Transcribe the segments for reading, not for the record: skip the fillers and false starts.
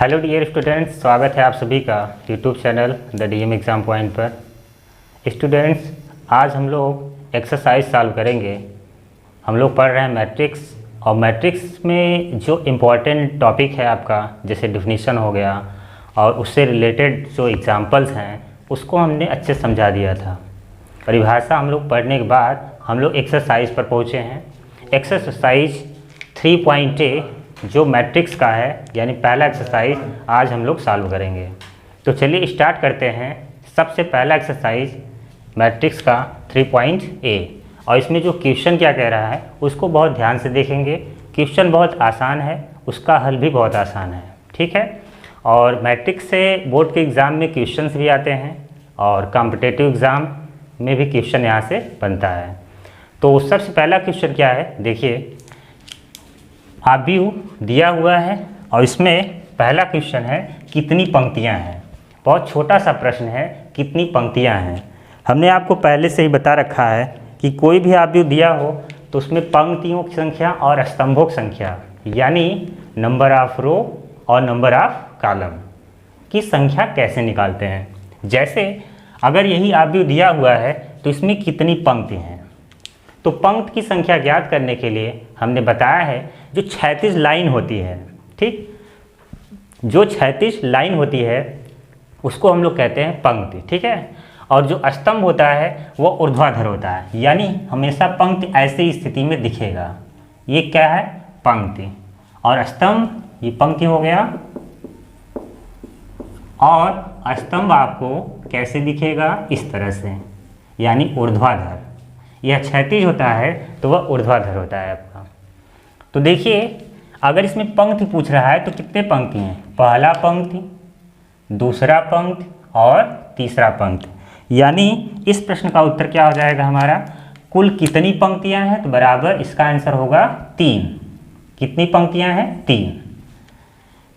Hello dear students, स्वागत है आप सभी का YouTube channel the DM exam point पर। स्टूडेंट्स, आज हम लोग एक्सरसाइज सॉल्व करेंगे। हम लोग पढ़ रहे हैं मैट्रिक्स, और मैट्रिक्स में जो इम्पोर्टेंट टॉपिक है आपका, जैसे डिफिनीशन हो गया और उससे रिलेटेड जो एग्जांपल्स हैं उसको हमने अच्छे समझा दिया था। परिभाषा हम लोग पढ़ने के बाद हम लोग एक्सरसाइज पर पहुँचे हैं। एक्सरसाइज 3.A जो मैट्रिक्स का है, यानी पहला एक्सरसाइज आज हम लोग सॉल्व करेंगे। तो चलिए स्टार्ट करते हैं। सबसे पहला एक्सरसाइज मैट्रिक्स का 3.A, और इसमें जो क्वेश्चन क्या कह रहा है उसको बहुत ध्यान से देखेंगे। क्वेश्चन बहुत आसान है, उसका हल भी बहुत आसान है, ठीक है। और मैट्रिक्स से बोर्ड के एग्ज़ाम में क्वेश्चंस भी आते हैं और कॉम्पिटिटिव एग्ज़ाम में भी क्वेश्चन यहाँ से बनता है। तो सबसे पहला क्वेश्चन क्या है, देखिए आव्यूह दिया हुआ है और इसमें पहला क्वेश्चन है कितनी पंक्तियां हैं। बहुत छोटा सा प्रश्न है, कितनी पंक्तियां हैं। हमने आपको पहले से ही बता रखा है कि कोई भी आव्यूह दिया हो तो उसमें पंक्तियों की संख्या और स्तंभों की संख्या, यानी नंबर ऑफ रो और नंबर ऑफ कॉलम की संख्या कैसे निकालते हैं। जैसे अगर यही आव्यूह दिया हुआ है तो इसमें कितनी पंक्ति हैं, तो पंक्ति की संख्या ज्ञात करने के लिए हमने बताया है जो 36 लाइन होती है, ठीक, जो 36 लाइन होती है उसको हम लोग कहते हैं पंक्ति, ठीक है। और जो स्तंभ होता है वो ऊर्ध्वाधर होता है, यानी हमेशा पंक्ति ऐसी स्थिति में दिखेगा। ये क्या है, पंक्ति, और स्तंभ ये पंक्ति हो गया। और स्तंभ आपको कैसे दिखेगा, इस तरह से, यानी ऊर्ध्वाधर। यह क्षैतिज होता है तो वह ऊर्ध्वाधर होता है आपका। तो देखिए अगर इसमें पंक्ति पूछ रहा है तो कितने पंक्ति हैं, पहला पंक्ति, दूसरा पंक्ति और तीसरा पंक्ति। यानी इस प्रश्न का उत्तर क्या हो जाएगा हमारा, कुल कितनी पंक्तियां हैं, तो बराबर इसका आंसर होगा 3। कितनी पंक्तियां हैं, 3।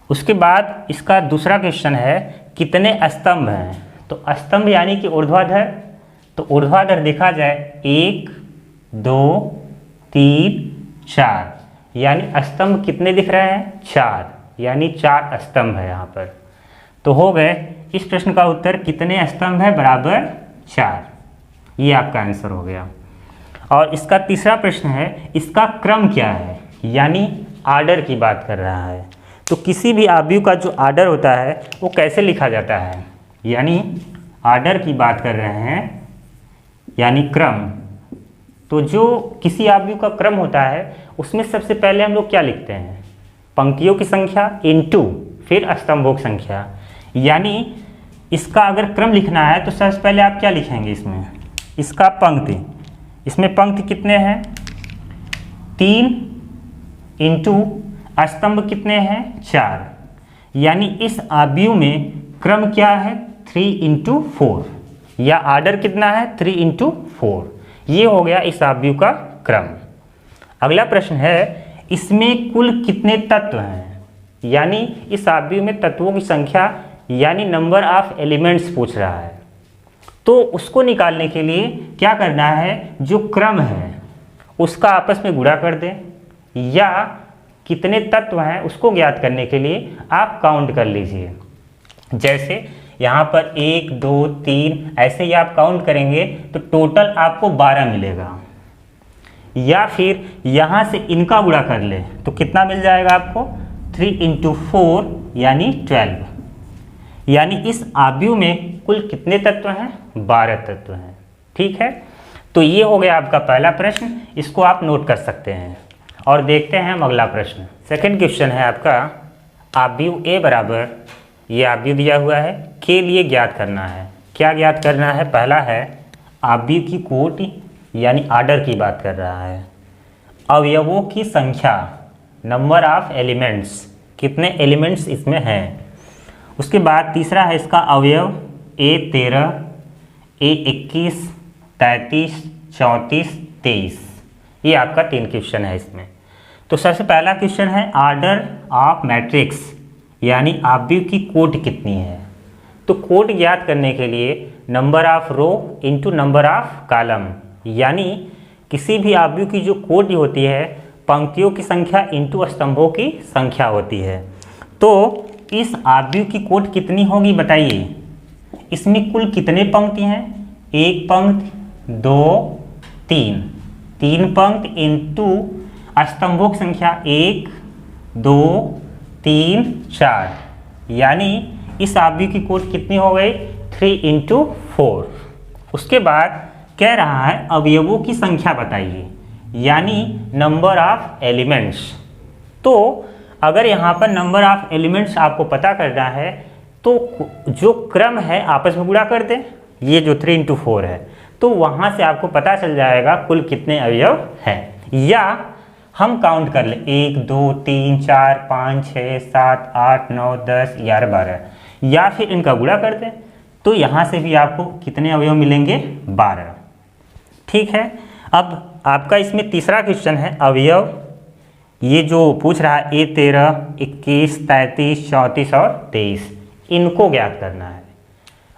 उसके बाद इसका दूसरा क्वेश्चन है कितने स्तंभ हैं, तो स्तंभ यानी कि ऊर्ध्वाधर। तो ऊर्ध्वाधर देखा जाए 1 2 3 4, यानी स्तंभ कितने दिख रहे हैं, 4, यानी 4 स्तंभ है यहाँ पर। तो हो गए इस प्रश्न का उत्तर, कितने स्तंभ है, बराबर 4। ये आपका आंसर हो गया। और इसका तीसरा प्रश्न है इसका क्रम क्या है, यानी आर्डर की बात कर रहा है। तो किसी भी आव्यूह का जो आर्डर होता है वो कैसे लिखा जाता है, यानी आर्डर की बात कर रहे हैं, यानी क्रम। तो जो किसी आव्यूह का क्रम होता है उसमें सबसे पहले हम लोग क्या लिखते हैं, पंक्तियों की संख्या इनटू फिर स्तंभों की संख्या। यानी इसका अगर क्रम लिखना है तो सबसे पहले आप क्या लिखेंगे, इसमें इसका पंक्ति, इसमें पंक्ति कितने हैं, 3 इंटू स्तंभ कितने हैं, 4। यानी इस आव्यूह में क्रम क्या है, 3 इंटू 4, या आर्डर कितना है, 3 इंटू 4। ये हो गया इस आव्यूह का क्रम। अगला प्रश्न है इसमें कुल कितने तत्व हैं, यानी इस आव्यूह में तत्वों की संख्या, यानी नंबर ऑफ एलिमेंट्स पूछ रहा है। तो उसको निकालने के लिए क्या करना है, जो क्रम है उसका आपस में गुणा कर दें, या कितने तत्व हैं उसको ज्ञात करने के लिए आप काउंट कर लीजिए। जैसे यहाँ पर 1 2 3 ऐसे ही आप काउंट करेंगे तो टोटल आपको 12 मिलेगा। या फिर यहाँ से इनका गुणा कर ले तो कितना मिल जाएगा आपको, 3 इंटू 4 यानी 12। यानी इस आव्यूह में कुल कितने तत्व हैं, 12 तत्व हैं, ठीक है। तो ये हो गया आपका पहला प्रश्न, इसको आप नोट कर सकते हैं। और देखते हैं हम अगला प्रश्न। सेकंड क्वेश्चन है आपका आव्यूह ए बराबर, ये आव्यूह दिया हुआ है, के लिए ज्ञात करना है। क्या ज्ञात करना है, पहला है आव्यूह की कोटि, यानी आर्डर की बात कर रहा है। अवयवों की संख्या, नंबर ऑफ एलिमेंट्स, कितने एलिमेंट्स इसमें हैं। उसके बाद तीसरा है इसका अवयव A13 A21 33 34 23। ये आपका 3 क्वेश्चन है इसमें। तो सबसे पहला क्वेश्चन है आर्डर ऑफ मैट्रिक्स, यानी आव्यूह की कोटि कितनी है। तो कोटि ज्ञात करने के लिए number of row into number of column, यानी किसी भी आव्यूह की जो कोटि होती है पंक्तियों की संख्या इंटू स्तंभों की संख्या होती है। तो इस आव्यूह की कोटि कितनी होगी बताइए। इसमें कुल कितने पंक्ति हैं? एक पंक्ति, दो, तीन, तीन पंक्ति इंटू स्तंभों की संख्या 1, 2, 3, 4, यानी इस आव्यूह की कोटि कितनी हो गई? 3 इंटू 4। उसके बाद कह रहा है अवयवों की संख्या बताइए, यानी नंबर ऑफ एलिमेंट्स। तो अगर यहाँ पर नंबर ऑफ एलिमेंट्स आपको पता करना है तो जो क्रम है आपस में गुणा कर दें, ये जो 3 इंटू 4 है, तो वहाँ से आपको पता चल जाएगा कुल कितने अवयव हैं। या हम काउंट कर लें 1, 2, 3, 4, 5, 6, 7, 8, 9, 10, 11, 12, या फिर इनका गुणा कर दें तो यहाँ से भी आपको कितने अवयव मिलेंगे? 12। ठीक है। अब आपका इसमें तीसरा क्वेश्चन है अवयव, ये जो पूछ रहा है A13, 21, 33, 34 और 23, इनको ज्ञात करना है।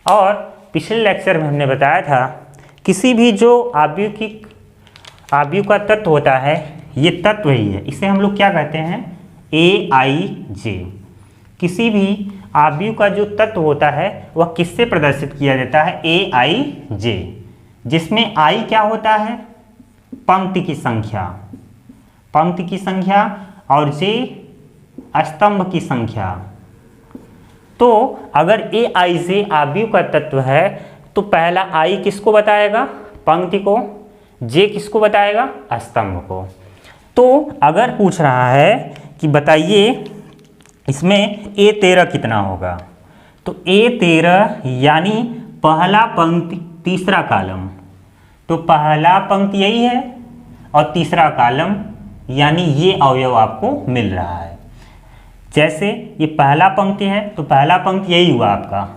और पिछले लेक्चर में हमने बताया था किसी भी जो आव्यूह का तत्व होता है, ये तत्व ही है, इसे हम लोग क्या कहते हैं? AIJ। किसी भी आव्यूह का जो तत्व होता है वह किससे प्रदर्शित किया जाता है? AIJ, जिसमें I क्या होता है? पंक्ति की संख्या, पंक्ति की संख्या, और J स्तंभ की संख्या। तो अगर AIJ आव्यूह का तत्व है तो पहला I किसको बताएगा? पंक्ति को। J किसको बताएगा? स्तंभ को। तो अगर पूछ रहा है कि बताइए इसमें A13 कितना होगा, तो A13 यानी पहला पंक्ति तीसरा कॉलम, तो पहला पंक्ति यही है और तीसरा कॉलम, यानी ये अवयव आपको मिल रहा है। जैसे ये पहला पंक्ति है तो पहला पंक्ति यही हुआ आपका,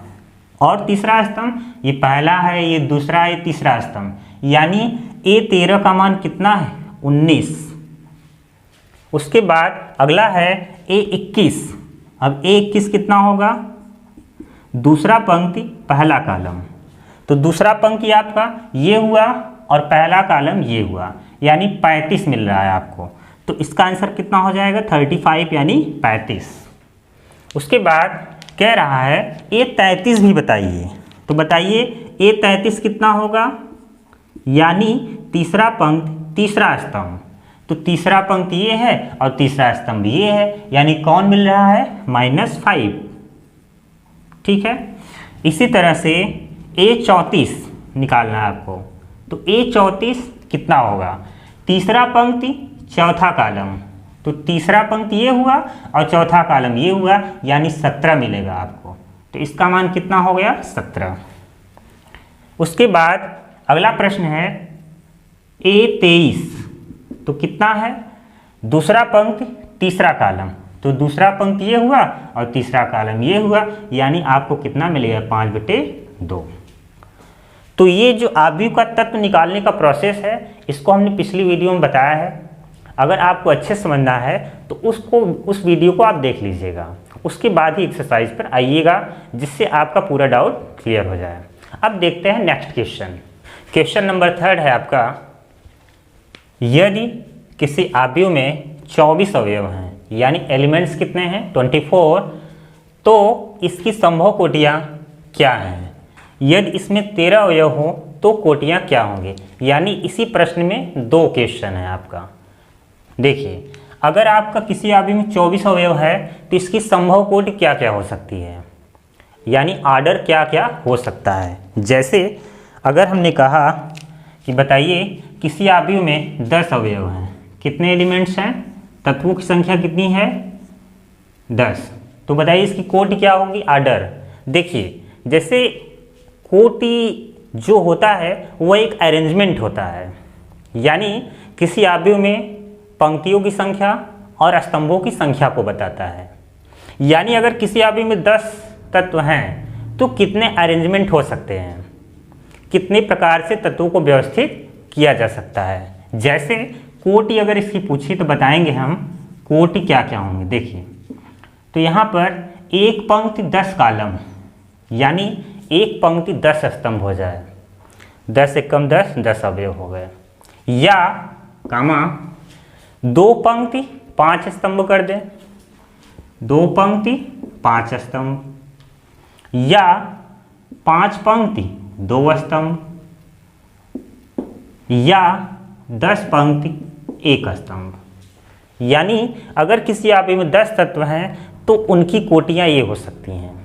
और तीसरा स्तंभ ये पहला है, ये दूसरा है, तीसरा स्तंभ, यानी A13 का मान कितना है? 19। उसके बाद अगला है A21। अब A21 कितना होगा? दूसरा पंक्ति पहला कॉलम, तो दूसरा पंक्ति आपका ये हुआ और पहला कॉलम ये हुआ, यानी 35 मिल रहा है आपको। तो इसका आंसर कितना हो जाएगा? 35, यानी 35। उसके बाद कह रहा है A33 भी बताइए, तो बताइए A33 कितना होगा? यानी तीसरा पंक्ति तीसरा स्तंभ, तो तीसरा पंक्ति ये है और तीसरा स्तंभ ये है, यानी कौन मिल रहा है? -5। ठीक है। इसी तरह से A34 निकालना है आपको, तो A34 कितना होगा? तीसरा पंक्ति चौथा कॉलम, तो तीसरा पंक्ति ये हुआ और चौथा कॉलम ये हुआ, यानी 17 मिलेगा आपको। तो इसका मान कितना हो गया? 17। उसके बाद अगला प्रश्न है A23, तो कितना है? दूसरा पंक्ति तीसरा कॉलम, तो दूसरा पंक्ति ये हुआ और तीसरा कॉलम ये हुआ, यानी आपको कितना मिलेगा? 5/2। तो ये जो आव्यूह का तत्व निकालने का प्रोसेस है, इसको हमने पिछली वीडियो में बताया है। अगर आपको अच्छे समझना है तो उस वीडियो को आप देख लीजिएगा, उसके बाद ही एक्सरसाइज पर आइएगा, जिससे आपका पूरा डाउट क्लियर हो जाए। अब देखते हैं नेक्स्ट क्वेश्चन। क्वेश्चन नंबर 3 है आपका, यदि किसी आव्यूह में 24 अवयव हैं, यानी एलिमेंट्स कितने हैं? 24, तो इसकी संभव कोटियाँ क्या हैं? यदि इसमें 13 अवयव हो तो कोटियाँ क्या होंगी? यानी इसी प्रश्न में 2 क्वेश्चन है आपका। देखिए, अगर आपका किसी आव्यूह में 24 अवयव है तो इसकी संभव कोटि क्या क्या हो सकती है, यानी आर्डर क्या क्या हो सकता है। जैसे अगर हमने कहा कि बताइए किसी आव्यूह में 10 अवयव हैं, कितने एलिमेंट्स हैं? तत्वों की संख्या कितनी है? 10। तो बताइए इसकी कोटि क्या होगी? आर्डर। देखिए, जैसे कोटि जो होता है वह एक अरेंजमेंट होता है, यानी किसी आव्यूह में पंक्तियों की संख्या और स्तंभों की संख्या को बताता है। यानी अगर किसी आव्यूह में 10 तत्व हैं तो कितने अरेंजमेंट हो सकते हैं, कितने प्रकार से तत्वों को व्यवस्थित किया जा सकता है। जैसे कोटि अगर इसकी पूछी तो बताएंगे हम कोटि क्या क्या होंगे। देखिए, तो यहाँ पर एक पंक्ति 10 कॉलम, यानी एक पंक्ति 10 स्तंभ हो जाए, 10 एकम 10, 10 अवयव हो गए। या कामा 2 पंक्ति 5 स्तंभ कर दें, 2 पंक्ति 5 स्तंभ, या 5 पंक्ति 2 स्तंभ, या 10 पंक्ति 1 स्तंभ। यानी अगर किसी आव्यूह में 10 तत्व हैं तो उनकी कोटियां ये हो सकती हैं।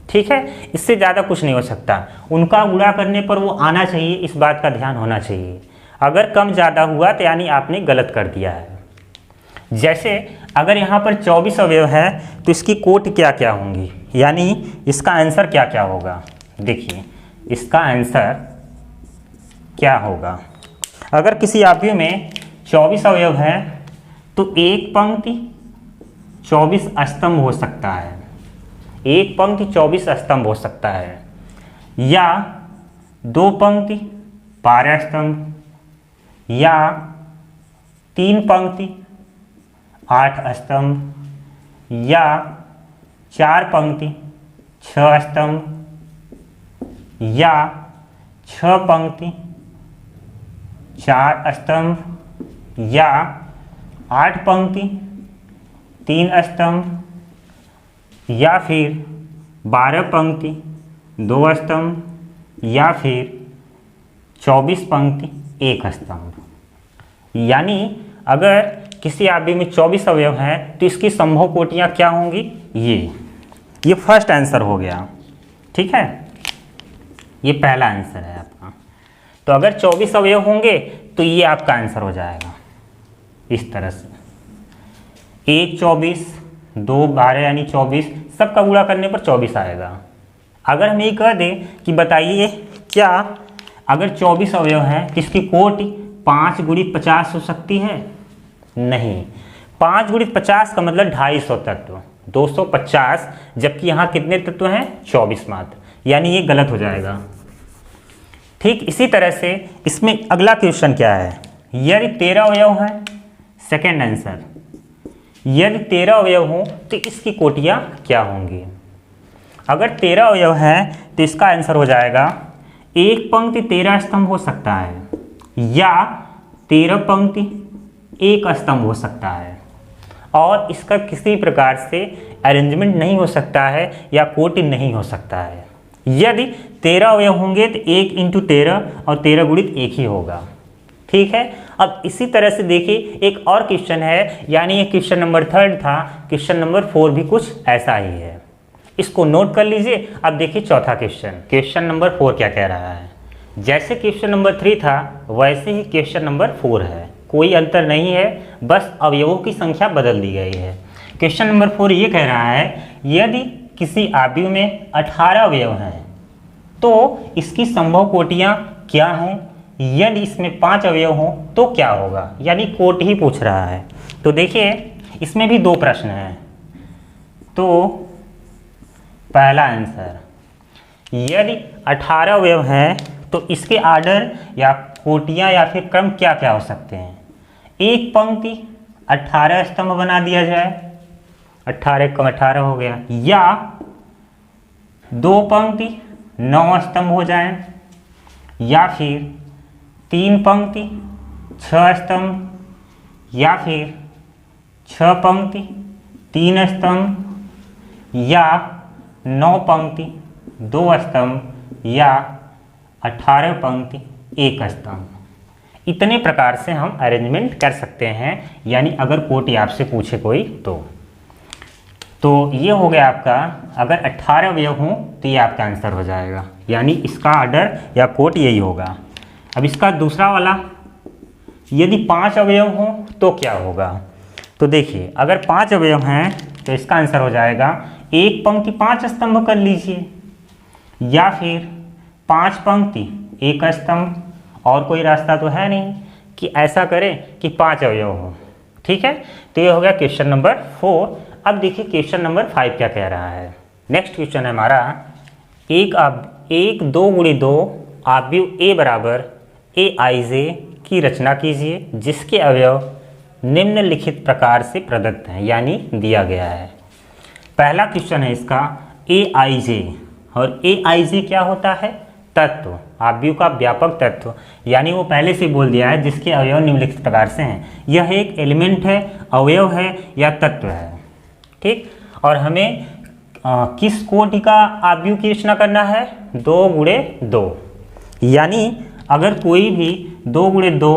ठीक है, इससे ज़्यादा कुछ नहीं हो सकता। उनका गुणा करने पर वो आना चाहिए, इस बात का ध्यान होना चाहिए। अगर कम ज़्यादा हुआ तो यानी आपने गलत कर दिया है। जैसे अगर यहाँ पर 24 अवयव है तो इसकी कोटि क्या क्या होंगी, यानी इसका आंसर क्या क्या होगा। देखिए इसका आंसर क्या होगा। अगर किसी आव्यूह में 24 अवयव है तो एक पंक्ति 24 स्तंभ हो सकता है, एक पंक्ति 24 स्तंभ हो सकता है, या 2 पंक्ति 12 स्तंभ, या 3 पंक्ति 8 स्तंभ, या 4 पंक्ति 6 स्तंभ, या 6 पंक्ति 4 स्तंभ, या 8 पंक्ति 3 स्तंभ, या फिर 12 पंक्ति 2 स्तंभ, या फिर 24 पंक्ति 1 स्तंभ। यानी अगर किसी आव्यूह में 24 अवयव हैं तो इसकी संभव कोटियां क्या होंगी, ये फर्स्ट आंसर हो गया। ठीक है, ये पहला आंसर है आपका। तो अगर 24 अवयव होंगे तो ये आपका आंसर हो जाएगा इस तरह से, 1 24 2 12 यानी 24, सबका गुणा करने पर 24 आएगा। अगर हम ये कह दें कि बताइए क्या अगर 24 अवयव हैं तो इसकी कोटि 5 × 50 हो सकती है, नहीं। 5 × 50 का मतलब 250 तत्व, 250, जबकि यहाँ कितने तत्व हैं, 24 मात्र, यानी ये गलत हो जाएगा। ठीक इसी तरह से इसमें अगला क्वेश्चन क्या है, यदि 13 अवयव हैं, सेकेंड आंसर, यदि 13 अवयव हों तो इसकी कोटियाँ क्या होंगी। अगर 13 अवयव हैं तो इसका आंसर हो जाएगा एक पंक्ति 13 स्तंभ हो सकता है, या 13 पंक्ति 1 स्तंभ हो सकता है, और इसका किसी प्रकार से अरेंजमेंट नहीं हो सकता है या कोटि नहीं हो सकता है। यदि 13 अवयव होंगे तो 1 × 13 और 13 × 1 ही होगा। ठीक है, अब इसी तरह से देखिए एक और क्वेश्चन है, यानी ये क्वेश्चन नंबर 3 था, क्वेश्चन नंबर 4 भी कुछ ऐसा ही है, इसको नोट कर लीजिए। अब देखिए चौथा क्वेश्चन, क्वेश्चन नंबर 4 क्या कह रहा है। जैसे क्वेश्चन नंबर 3 था वैसे ही क्वेश्चन नंबर 4 है, कोई अंतर नहीं है, बस अवयवों की संख्या बदल दी गई है। क्वेश्चन नंबर 4 ये कह रहा है, यदि किसी आव्यूह में 18 अवयव हैं तो इसकी संभव कोटियाँ क्या हैं, यदि इसमें 5 अवयव हों तो क्या होगा, यानी कोटि ही पूछ रहा है। तो देखिए इसमें भी 2 प्रश्न हैं। तो पहला आंसर, यदि 18 अवयव हैं तो इसके आर्डर या कोटियाँ या फिर क्रम क्या क्या हो सकते हैं। एक पंक्ति 18 स्तंभ बना दिया जाए, 18 × 18 हो गया, या 2 पंक्ति 9 स्तंभ हो जाएं, या फिर 3 पंक्ति 6 स्तंभ, या फिर 6 पंक्ति 3 स्तंभ, या 9 पंक्ति 2 स्तंभ, या 18 पंक्ति 1 स्तंभ। इतने प्रकार से हम अरेंजमेंट कर सकते हैं, यानी अगर कोटि आपसे पूछे कोई तो ये हो गया आपका। अगर 18 अवयव हों तो ये आपका आंसर हो जाएगा, यानी इसका ऑर्डर या कोट यही होगा। अब इसका दूसरा वाला, यदि 5 अवयव हों तो क्या होगा। तो देखिए अगर 5 अवयव हैं तो इसका आंसर हो जाएगा एक पंक्ति 5 स्तंभ कर लीजिए, या फिर 5 पंक्ति 1 स्तंभ, और कोई रास्ता तो है नहीं कि ऐसा करें कि 5 अवयव हो। ठीक है, तो ये हो गया क्वेश्चन नंबर 4। अब देखिए क्वेश्चन नंबर 5 क्या कह रहा है। नेक्स्ट क्वेश्चन है हमारा, 1 2 × 2 आव्यूह A बराबर Aij की रचना कीजिए जिसके अवयव निम्नलिखित प्रकार से प्रदत्त हैं, यानी दिया गया है। पहला क्वेश्चन है इसका Aij, और Aij क्या होता है, तत्व, आव्यूह का व्यापक तत्व, यानी वो पहले से बोल दिया है जिसके अवयव निम्नलिखित प्रकार से हैं। यह एक एलिमेंट है, अवयव है या तत्व है। ठीक, और हमें किस कोटि का आव्यूह की रचना करना है? 2 गुणे 2। यानी अगर कोई भी 2 गुणे 2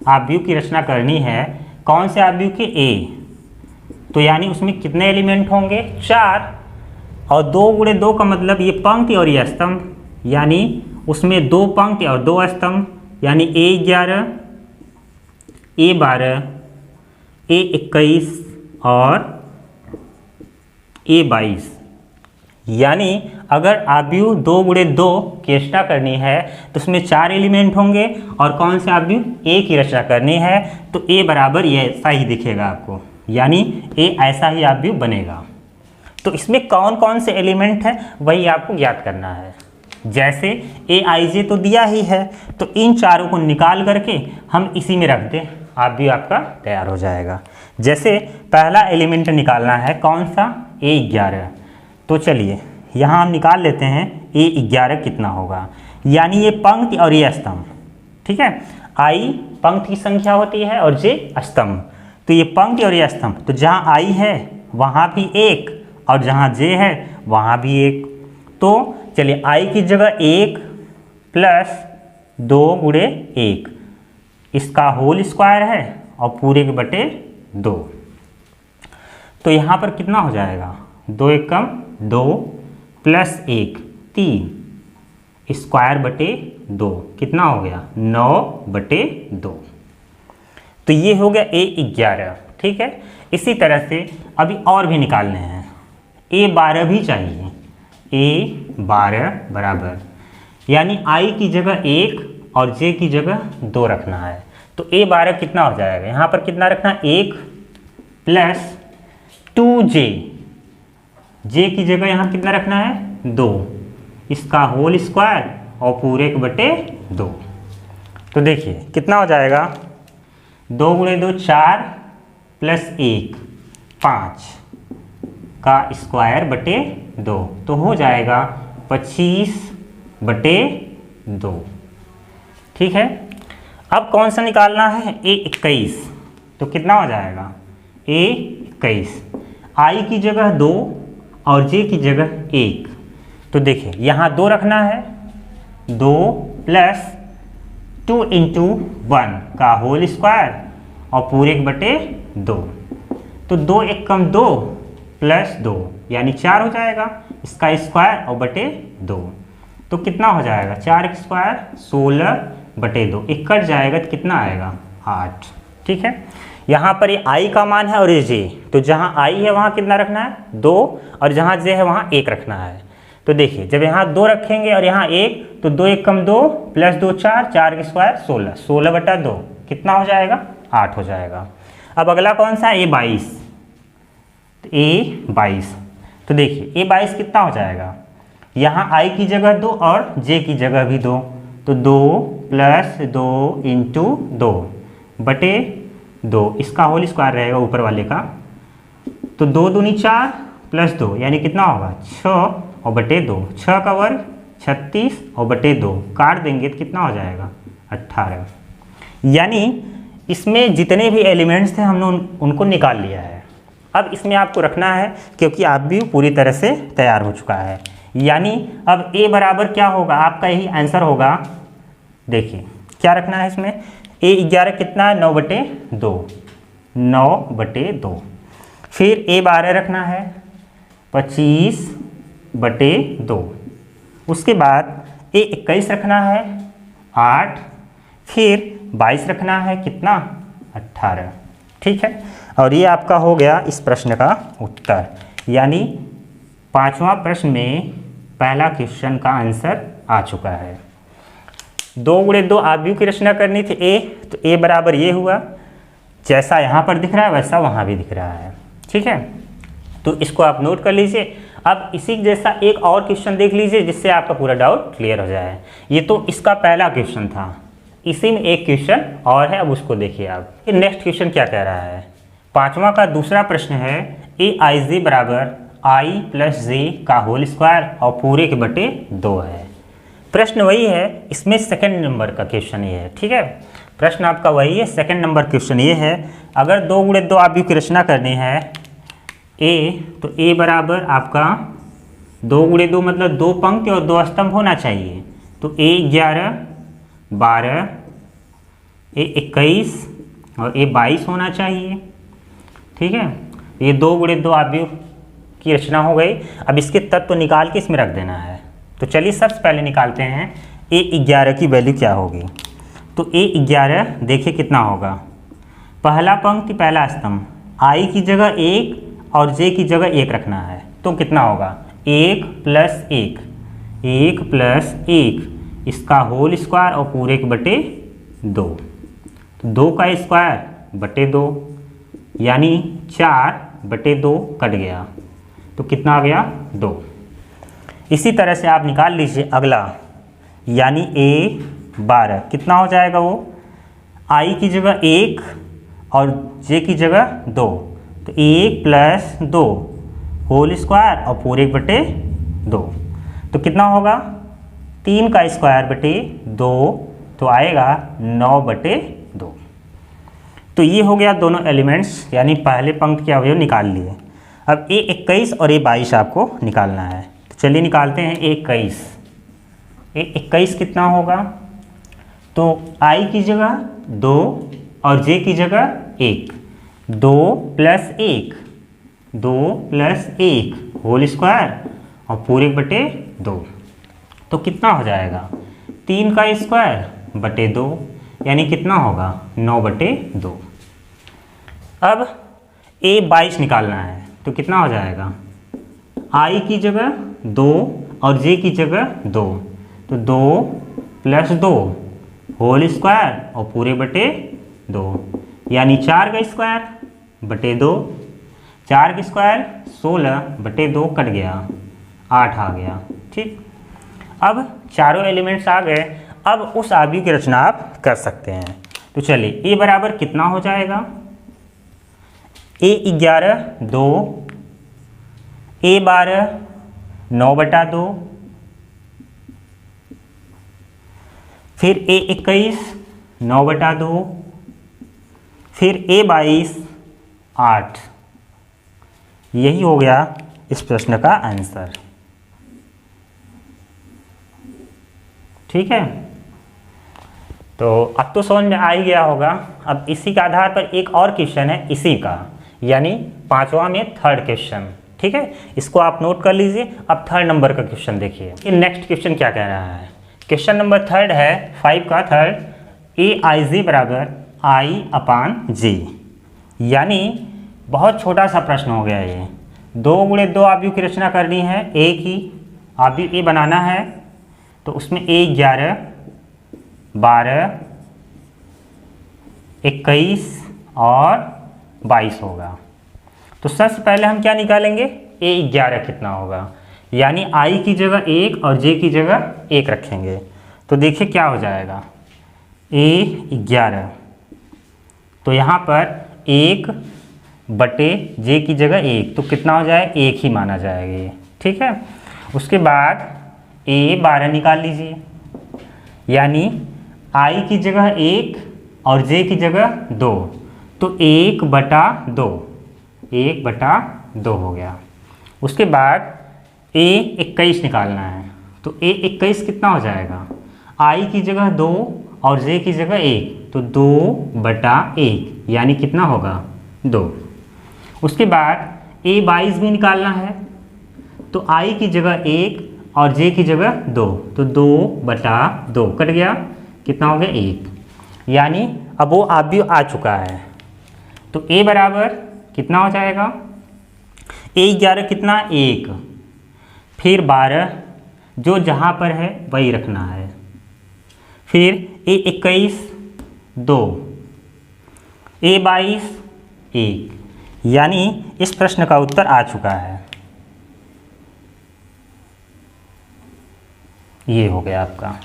आव्यूह की रचना करनी है, कौन से आव्यूह के? ए, तो यानी उसमें कितने एलिमेंट होंगे? 4। और 2 गुणे 2 का मतलब ये पंक्ति और ये स्तंभ, यानी उसमें 2 पंक्ति और 2 स्तंभ, यानी A11, A12, A21 और A22। यानी अगर आव्यूह 2 गुणे 2 की रचना करनी है तो उसमें 4 एलिमेंट होंगे, और कौन से आव्यूह? ए की रचना करनी है, तो ए बराबर ये ऐसा ही दिखेगा आपको, यानी ए ऐसा ही आव्यूह बनेगा। तो इसमें कौन कौन से एलिमेंट हैं वही आपको ज्ञात करना है। जैसे AIJ तो दिया ही है, तो इन चारों को निकाल करके हम इसी में रख दें, आव्यूह आपका तैयार हो जाएगा। जैसे पहला एलिमेंट निकालना है कौन सा? A11। तो चलिए यहाँ हम निकाल लेते हैं A11 कितना होगा, यानी ये पंक्ति और ये स्तंभ, ठीक है। I पंक्ति की संख्या होती है और J स्तंभ, तो ये पंक्ति और ये स्तंभ, तो जहाँ I है वहाँ भी 1 और जहाँ J है वहाँ भी 1। तो चलिए I की जगह 1 प्लस 2 गुणे 1, इसका होल स्क्वायर है और पूरे के बटे 2। तो यहाँ पर कितना हो जाएगा? 2 एकम 2 प्लस 1 3 स्क्वायर बटे 2, कितना हो गया? 9 बटे 2। तो ये हो गया A11, ठीक है। इसी तरह से अभी और भी निकालने हैं। A12 भी चाहिए, A12 बराबर, यानी I की जगह 1 और J की जगह 2 रखना है। तो A12 कितना हो जाएगा? यहाँ पर कितना रखना है? 1 प्लस 2J, J की जगह यहाँ कितना रखना है? 2, इसका होल स्क्वायर और पूरे के बटे 2। तो देखिए कितना हो जाएगा? 2 गुणे 2 4 प्लस 1 5 का स्क्वायर बटे 2, तो हो जाएगा 25 बटे 2, ठीक है। अब कौन सा निकालना है? A21। तो कितना हो जाएगा? A21, I की जगह 2 और J की जगह 1। तो देखिए यहाँ 2 रखना है, 2 प्लस 2 इंटू 1 का होल स्क्वायर और पूरे के बटे 2। तो 2 एकम 2 प्लस 2 यानी 4 हो जाएगा, इसका स्क्वायर और बटे 2। तो कितना हो जाएगा? 4 का स्क्वायर 16 बटे 2, 1 कट जाएगा तो कितना आएगा? 8, ठीक है। यहाँ पर ये I का मान है और ये J, तो जहाँ I है वहाँ कितना रखना है? 2, और जहाँ J है वहाँ 1 रखना है। तो देखिए जब यहाँ 2 रखेंगे और यहाँ 1, तो 2 एकम 2 प्लस 2 4, 4 का स्क्वायर 16, 16 बटा 2 कितना हो जाएगा? 8 हो जाएगा। अब अगला कौन सा? A22। तो A22, तो देखिए A22 कितना हो जाएगा? यहाँ I की जगह 2 और J की जगह भी 2, तो 2 प्लस 2 इंटू 2 बटे 2, इसका होल स्क्वायर रहेगा ऊपर वाले का, तो 2 दूनी 4 प्लस 2 यानी कितना होगा? 6 और बटे 2, 6 का वर्ग 36 और बटे 2 काट देंगे तो कितना हो जाएगा? 18। यानी इसमें जितने भी एलिमेंट्स थे हमने उनको निकाल लिया है। अब इसमें आपको रखना है क्योंकि आव्यूह पूरी तरह से तैयार हो चुका है। यानी अब A बराबर क्या होगा? आपका यही आंसर होगा। देखिए क्या रखना है इसमें? A11 कितना है? 9 बटे 2, 9 बटे 2। फिर A12 रखना है 25 बटे 2। उसके बाद A21 रखना है 8, फिर 22 रखना है कितना? 18, ठीक है। और ये आपका हो गया इस प्रश्न का उत्तर, यानी 5वां प्रश्न में पहला क्वेश्चन का आंसर आ चुका है। 2 गुणे 2 आव्यूह की रचना करनी थी A, तो A बराबर ये हुआ, जैसा यहाँ पर दिख रहा है वैसा वहाँ भी दिख रहा है, ठीक है। तो इसको आप नोट कर लीजिए। अब इसी जैसा एक और क्वेश्चन देख लीजिए जिससे आपका पूरा डाउट क्लियर हो जाए। ये तो इसका पहला क्वेश्चन था, इसी में एक क्वेश्चन और है, अब उसको देखिए आप। नेक्स्ट क्वेश्चन क्या कह रहा है? 5वां का दूसरा प्रश्न है AIJ बराबर I प्लस J का होल स्क्वायर और पूरे के बटे 2 है। प्रश्न वही है, इसमें सेकंड नंबर का क्वेश्चन ये है, ठीक है। प्रश्न आपका वही है, सेकंड नंबर क्वेश्चन ये है, अगर 2 गुणे 2 आव्यूह की रचना करनी है तो ए बराबर आपका 2 गुणे 2 मतलब 2 पंक्ति और 2 स्तंभ होना चाहिए। तो ए 11, 12, ए 21 और ए 22 होना चाहिए। ठीक है, ये 2 गुणे 2 आव्यूह की रचना हो गई। अब इसके तत्व निकाल के इसमें रख देना है। तो चलिए सबसे पहले निकालते हैं ए 11 की वैल्यू क्या होगी। तो ए 11 देखिए कितना होगा, पहला पंक्ति पहला स्तंभ, आई की जगह 1 और जे की जगह 1 रखना है। तो कितना होगा 1 + 1, 1 + 1 इसका होल स्क्वायर और पूरे के बटे 2। तो 2 का स्क्वायर बटे 2 यानी 4/2 कट गया। तो कितना आ गया 2। इसी तरह से आप निकाल लीजिए अगला, यानी ए 12 कितना हो जाएगा वो, आई की जगह 1 और जे की जगह 2। तो 1 + 2 होल स्क्वायर और पूरे बटे 2। तो कितना होगा 3 का स्क्वायर बटे 2, तो आएगा 9/2। तो ये हो गया दोनों एलिमेंट्स, यानी पहले पंक्ति के अवयव निकाल लिए। अब ए 21 और ए 22 आपको निकालना है। तो चलिए निकालते हैं ए 21। ए 21 कितना होगा, तो आई की जगह 2 और जे की जगह 1, 2 + 1, 2 + 1 होल स्क्वायर और पूरे बटे 2। तो कितना हो जाएगा 3 का स्क्वायर बटे 2, यानी कितना होगा 9/2। अब ए 22 निकालना है। तो कितना हो जाएगा, आई की जगह 2 और जे की जगह 2। तो 2 + 2 होल स्क्वायर और पूरे बटे 2, यानी 4 का स्क्वायर बटे 2, 4 का स्क्वायर 16/2 कट गया, 8 आ गया। ठीक, अब चारों एलिमेंट्स आ गए। अब उस आव्यूह की रचना आप कर सकते हैं। तो चलिए ए बराबर कितना हो जाएगा, ए 11 2, ए 12 9/2, फिर ए 21 9/2, फिर ए 22 8। यही हो गया इस प्रश्न का आंसर। ठीक है, तो अब तो समझ में आ ही गया होगा। अब इसी के आधार पर एक और क्वेश्चन है इसी का, यानी 5वां में 3rd क्वेश्चन। ठीक है, इसको आप नोट कर लीजिए। अब 3rd नंबर का क्वेश्चन देखिए कि नेक्स्ट क्वेश्चन क्या कह रहा है। क्वेश्चन नंबर 3rd है 5 का 3rd, aij बराबर i/j, यानी बहुत छोटा सा प्रश्न हो गया ये। 2 गुणे 2 आव्यूह की रचना करनी है, ए की आव्यूह ए बनाना है। तो उसमें ए 11 12 21 और 22 होगा। तो सबसे पहले हम क्या निकालेंगे, ए 11 कितना होगा, यानी आई की जगह 1 और जे की जगह 1 रखेंगे। तो देखिए क्या हो जाएगा, ए 11, तो यहाँ पर 1/जे की जगह 1, तो कितना हो जाए 1 ही माना जाएगा ये। ठीक है, उसके बाद ए 12 निकाल लीजिए, यानी आई की जगह 1 और जे की जगह 2, तो 1/2, 1/2 हो गया। उसके बाद ए 21 निकालना है। तो ए 21 कितना हो जाएगा, आई की जगह 2 और जे की जगह 1, तो 2/1, यानी कितना होगा 2। उसके बाद ए 22 भी निकालना है। तो आई की जगह 1 और जे की जगह 2, तो 2/2 कट गया, कितना हो गया 1, यानी अब वो आव्यूह आ चुका है। तो ए बराबर कितना हो जाएगा, ए 11 कितना 1, फिर 12 जो जहाँ पर है वही रखना है, फिर ए 21 2, ए 22 1, यानी इस प्रश्न का उत्तर आ चुका है। ये हो गया आपका।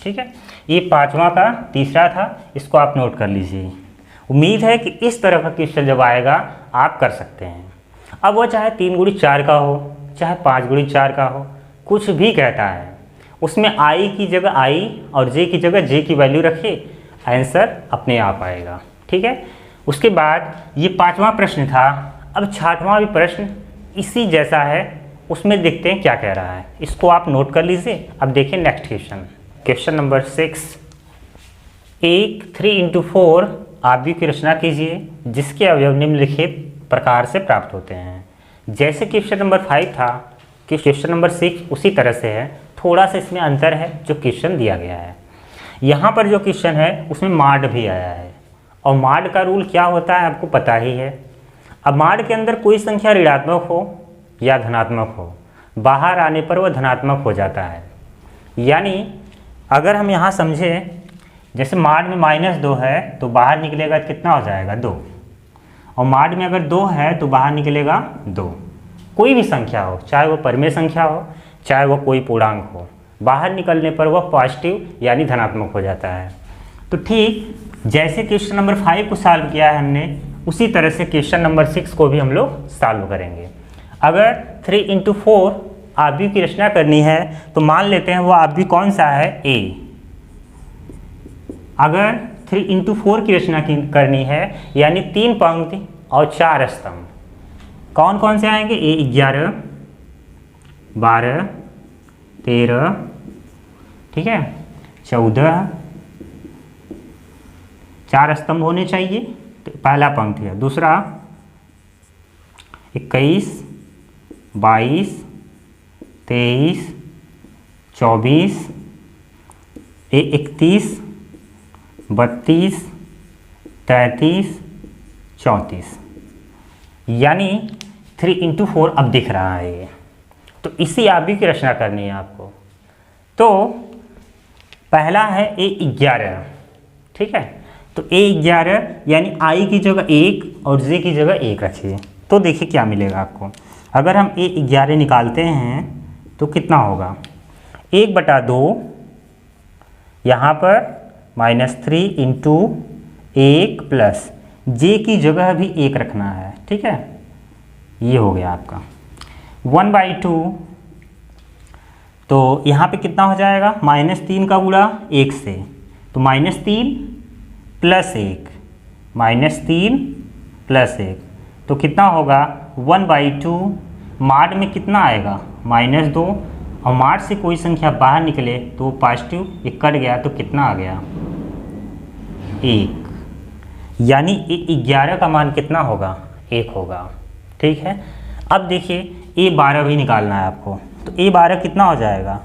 ठीक है, ये 5वां का तीसरा था, इसको आप नोट कर लीजिए। उम्मीद है कि इस तरह का क्वेश्चन जब आएगा आप कर सकते हैं। अब वो चाहे 3 गुणी 4 का हो, चाहे 5 गुणी 4 का हो, कुछ भी कहता है, उसमें आई की जगह आई और जे की जगह जे की वैल्यू रखिए, आंसर अपने आप आएगा। ठीक है, उसके बाद ये 5वां प्रश्न था, अब 60वां भी प्रश्न इसी जैसा है, उसमें देखते हैं क्या कह रहा है, इसको आप नोट कर लीजिए। अब देखिए नेक्स्ट क्वेश्चन, क्वेश्चन नंबर 6। एक 3×4 आव्यूह की रचना कीजिए जिसके अवयव निम्नलिखित प्रकार से प्राप्त होते हैं। जैसे क्वेश्चन नंबर 5 था कि क्वेश्चन नंबर 6 उसी तरह से है, थोड़ा सा इसमें अंतर है जो क्वेश्चन दिया गया है। यहाँ पर जो क्वेश्चन है उसमें माड भी आया है, और माड का रूल क्या होता है आपको पता ही है। अब माड के अंदर कोई संख्या ऋणात्मक हो या धनात्मक हो, बाहर आने पर वह धनात्मक हो जाता है। यानी अगर हम यहाँ समझें, जैसे माड में -2 है तो बाहर निकलेगा कितना हो जाएगा 2, और माड में अगर 2 है तो बाहर निकलेगा 2। कोई भी संख्या हो, चाहे वो परिमेय संख्या हो चाहे वो कोई पूर्णांक हो, बाहर निकलने पर वह पॉजिटिव यानी धनात्मक हो जाता है। तो ठीक जैसे क्वेश्चन नंबर 5 को सॉल्व किया है हमने, उसी तरह से क्वेश्चन नंबर 6 को भी हम लोग सॉल्व करेंगे। अगर 3×4 आव्यूह की रचना करनी है तो मान लेते हैं वो आव्यूह कौन सा है, ए। अगर 3×4 की रचना करनी है यानी 3 पंक्ति और 4 स्तंभ, कौन कौन से आएंगे, A11, 12, 13, ठीक है, 14, 4 स्तंभ होने चाहिए। तो पहला पंक्ति है, दूसरा 21, 22, 23, 24, 31, 32, 33, 34, यानी 3×4 अब दिख रहा है ये। तो इसी आव्यूह की रचना करनी है आपको। तो पहला है A11, ठीक है। तो A11 यानी I की जगह 1 और J की जगह 1 रखिए, तो देखिए क्या मिलेगा आपको। अगर हम A11 निकालते हैं तो कितना होगा, 1/2, यहाँ पर -3 × 1 प्लस J की जगह भी 1 रखना है, ठीक है। ये हो गया आपका 1/2। तो यहाँ पे कितना हो जाएगा, -3 का गुणा 1 से, तो -3 + 1, -3 + 1, तो कितना होगा 1/2। माड में कितना आएगा, -2, और माड से कोई संख्या बाहर निकले तो वो पॉजिटिव, ये कट गया तो कितना आ गया 1, यानी 11 का मान कितना होगा, 1 होगा, ठीक है। अब देखिए A12 भी निकालना है आपको, तो A12 कितना हो जाएगा,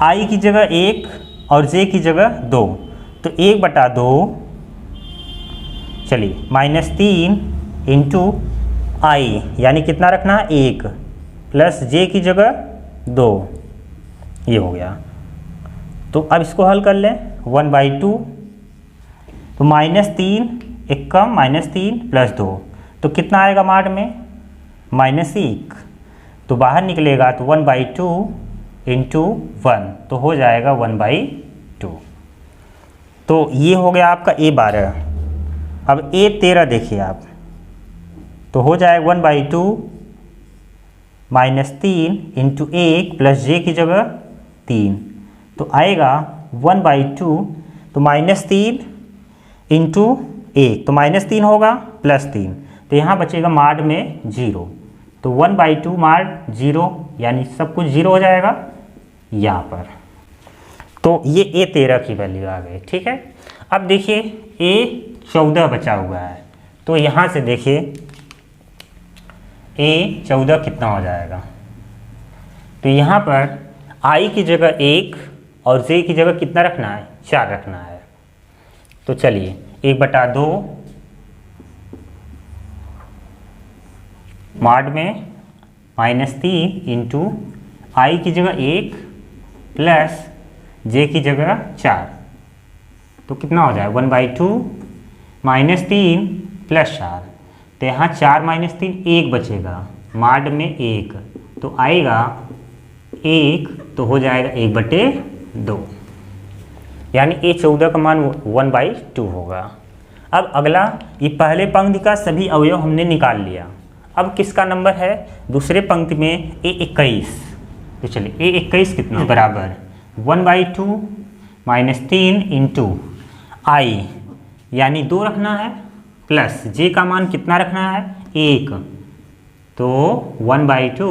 I की जगह 1 और J की जगह 2, तो 1/2, चलिए -3 × I यानी कितना रखना है 1 प्लस J की जगह 2, ये हो गया। तो अब इसको हल कर लें, 1/2, तो -3 एक कम -3 + 2, तो कितना आएगा माड में -1, तो बाहर निकलेगा तो 1/2 × 1, तो हो जाएगा 1/2। तो ये हो गया आपका A12। अब A13 देखिए आप, तो हो जाएगा 1/2 -3 × 1 प्लस J की जगह 3, तो आएगा 1/2, तो -3 × 1, तो -3 होगा +3, तो यहाँ बचेगा माड में 0, तो 1/2 माड 0, यानी सब कुछ 0 हो जाएगा यहाँ पर। तो ये A13 की वैल्यू आ गई, ठीक है। अब देखिए A14 बचा हुआ है, तो यहाँ से देखिए A14 कितना हो जाएगा, तो यहाँ पर I की जगह 1 और J की जगह कितना रखना है, 4 रखना है। तो चलिए 1/2 माड में -3 × I की जगह 1 प्लस J की जगह 4, तो कितना हो जाएगा 1/2 -3 + 4, तो यहाँ 4 - 3 1 बचेगा, माड में 1, तो आएगा 1, तो हो जाएगा 1/2, यानी A14 का मान 1/2 होगा। अब अगला, ये पहले पंक्ति का सभी अवयव हमने निकाल लिया। अब किसका नंबर है, दूसरे पंक्ति में A21, तो चलिए A21 कितना बराबर 1/2 -3 × I, यानी 2 रखना है, प्लस जे का मान कितना रखना है 1, तो 1/2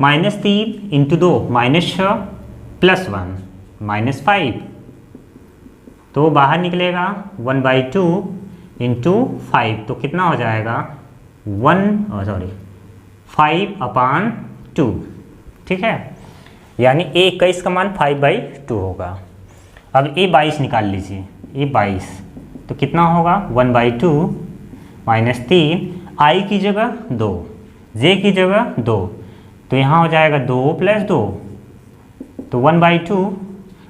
-3 इंटू 2 -6 प्लस 1 -5, तो बाहर निकलेगा 1/2 इंटू 5, तो कितना हो जाएगा 5/2, ठीक है। यानी A21 का मान 5/2 होगा। अब A22 निकाल लीजिए, A22 तो कितना होगा 1/2 -3, I की जगह 2, J की जगह 2, तो यहाँ हो जाएगा 2 + 2, तो 1/2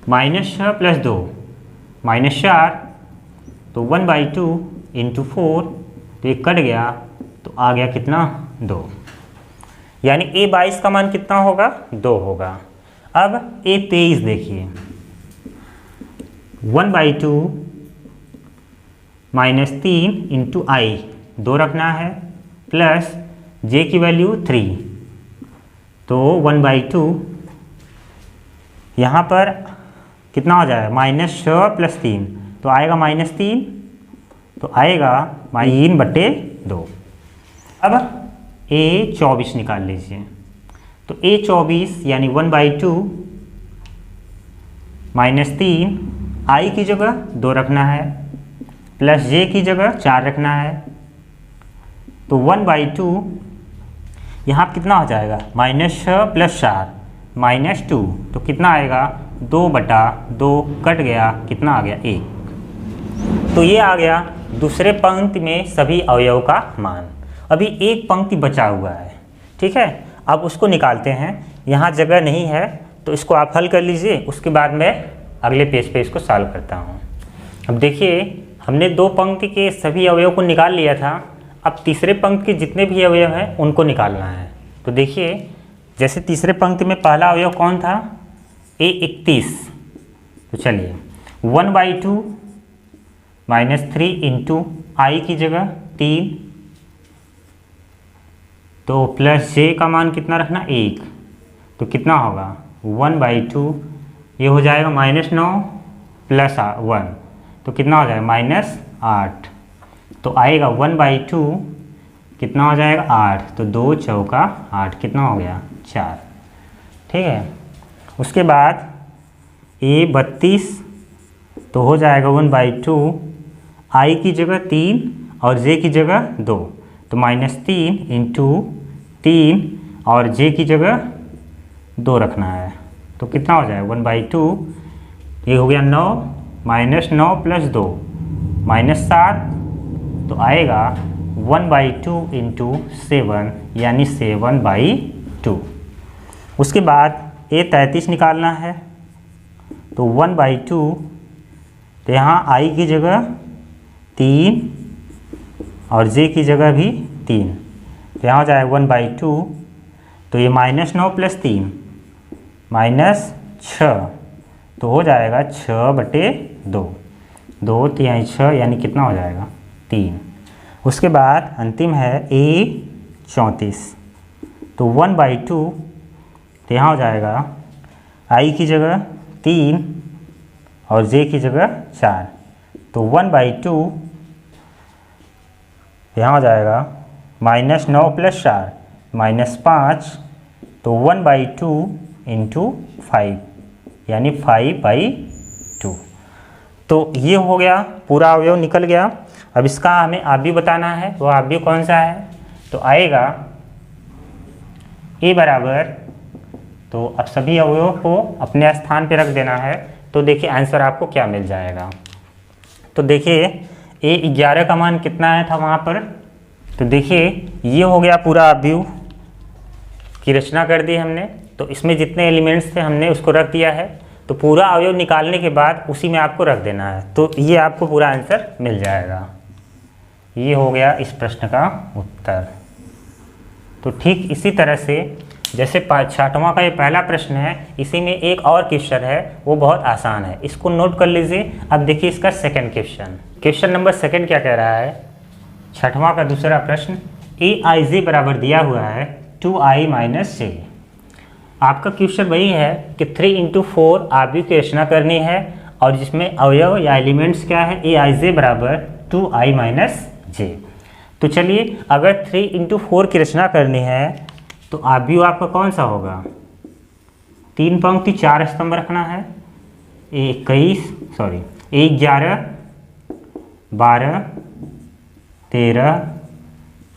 -6 + 2 -4, तो 1/2 इंटू 4, तो ये कट गया, तो आ गया कितना 2, यानी A22 का मान कितना होगा 2 होगा। अब A23 देखिए 1/2 -3 इंटू I 2 रखना है प्लस J की वैल्यू 3, तो 1/2 यहाँ पर कितना हो जाएगा -6 + 3, तो आएगा -3, तो आएगा -3/2। अब A24 निकाल लीजिए, तो A24 यानी 1/2 -3, I की जगह 2 रखना है प्लस J की जगह 4 रखना है, तो 1/2 यहाँ कितना हो जाएगा -6 + 4 -2, तो कितना आएगा 2/2, कट गया, कितना आ गया 1। तो ये आ गया दूसरे पंक्ति में सभी अवयव का मान। अभी एक पंक्ति बचा हुआ है, ठीक है, अब उसको निकालते हैं। यहाँ जगह नहीं है तो इसको आप हल कर लीजिए, उसके बाद मैं अगले पेज पे इसको सॉल्व करता हूँ। अब देखिए हमने 2 पंक्ति के सभी अवयव को निकाल लिया था, अब तीसरे पंक्ति के जितने भी अवयव हैं उनको निकालना है। तो देखिए जैसे तीसरे पंक्ति में पहला अवयव कौन था A31, तो चलिए 1/2 -3 इंटू I की जगह 3, तो प्लस J का मान कितना रखना 1, तो कितना होगा 1/2, ये हो जाएगा -9 + 1, तो कितना हो जाएगा -8, तो आएगा 1/2 कितना हो जाएगा 8, तो 2 चौका 8, कितना हो गया 4, ठीक है। उसके बाद A32 तो हो जाएगा 1/2, I की जगह 3 और J की जगह 2, तो -3 इंटू 3 और J की जगह 2 रखना है, तो कितना हो जाएगा 1/2, ये हो गया 9 -9 + 2 -7, तो आएगा 1/2 इंटू 7, यानी 7/2। उसके बाद A33 निकालना है, तो 1/2, तो यहाँ I की जगह 3 और J की जगह भी 3, तो यहाँ हो जाएगा 1/2, तो ये -9 + 3 -6, तो हो जाएगा 6/2, 2 3 6, यानी कितना हो जाएगा 3। उसके बाद अंतिम है A34, तो 1/2, तो यहाँ हो जाएगा I की जगह 3 और J की जगह 4, तो 1/2 यहाँ हो जाएगा -9 + 4 -5, तो 1/2 इंटू 5, यानी 5/2। तो ये हो गया, पूरा अवयव निकल गया। अब इसका हमें आव्यूह बताना है, वो आव्यूह कौन सा है, तो आएगा A बराबर, तो अब सभी अवयवों को अपने स्थान पे रख देना है, तो देखिए आंसर आपको क्या मिल जाएगा। तो देखिए A11 का मान कितना आया था वहाँ पर, तो देखिए ये हो गया पूरा आव्यूह की रचना कर दी हमने। तो इसमें जितने एलिमेंट्स थे हमने उसको रख दिया है, तो पूरा अवयव निकालने के बाद उसी में आपको रख देना है, तो ये आपको पूरा आंसर मिल जाएगा। ये हो गया इस प्रश्न का उत्तर। तो ठीक इसी तरह से जैसे 6वां का ये पहला प्रश्न है, इसी में एक और क्वेश्चन है, वो बहुत आसान है, इसको नोट कर लीजिए। अब देखिए इसका सेकंड क्वेश्चन नंबर 2 क्या कह रहा है, 6वां का दूसरा प्रश्न, Aij बराबर दिया हुआ है 2i - j। आपका क्वेश्चन वही है कि 3 × 4 आव्यूह की रचना करनी है, और जिसमें अवयव या एलिमेंट्स क्या है, Aij बराबर 2i माइनस जे। तो चलिए अगर 3 इंटू 4 की रचना करनी है तो आव्यूह आपका कौन सा होगा? 3 पंक्ति 4 स्तंभ रखना है, 11 12 13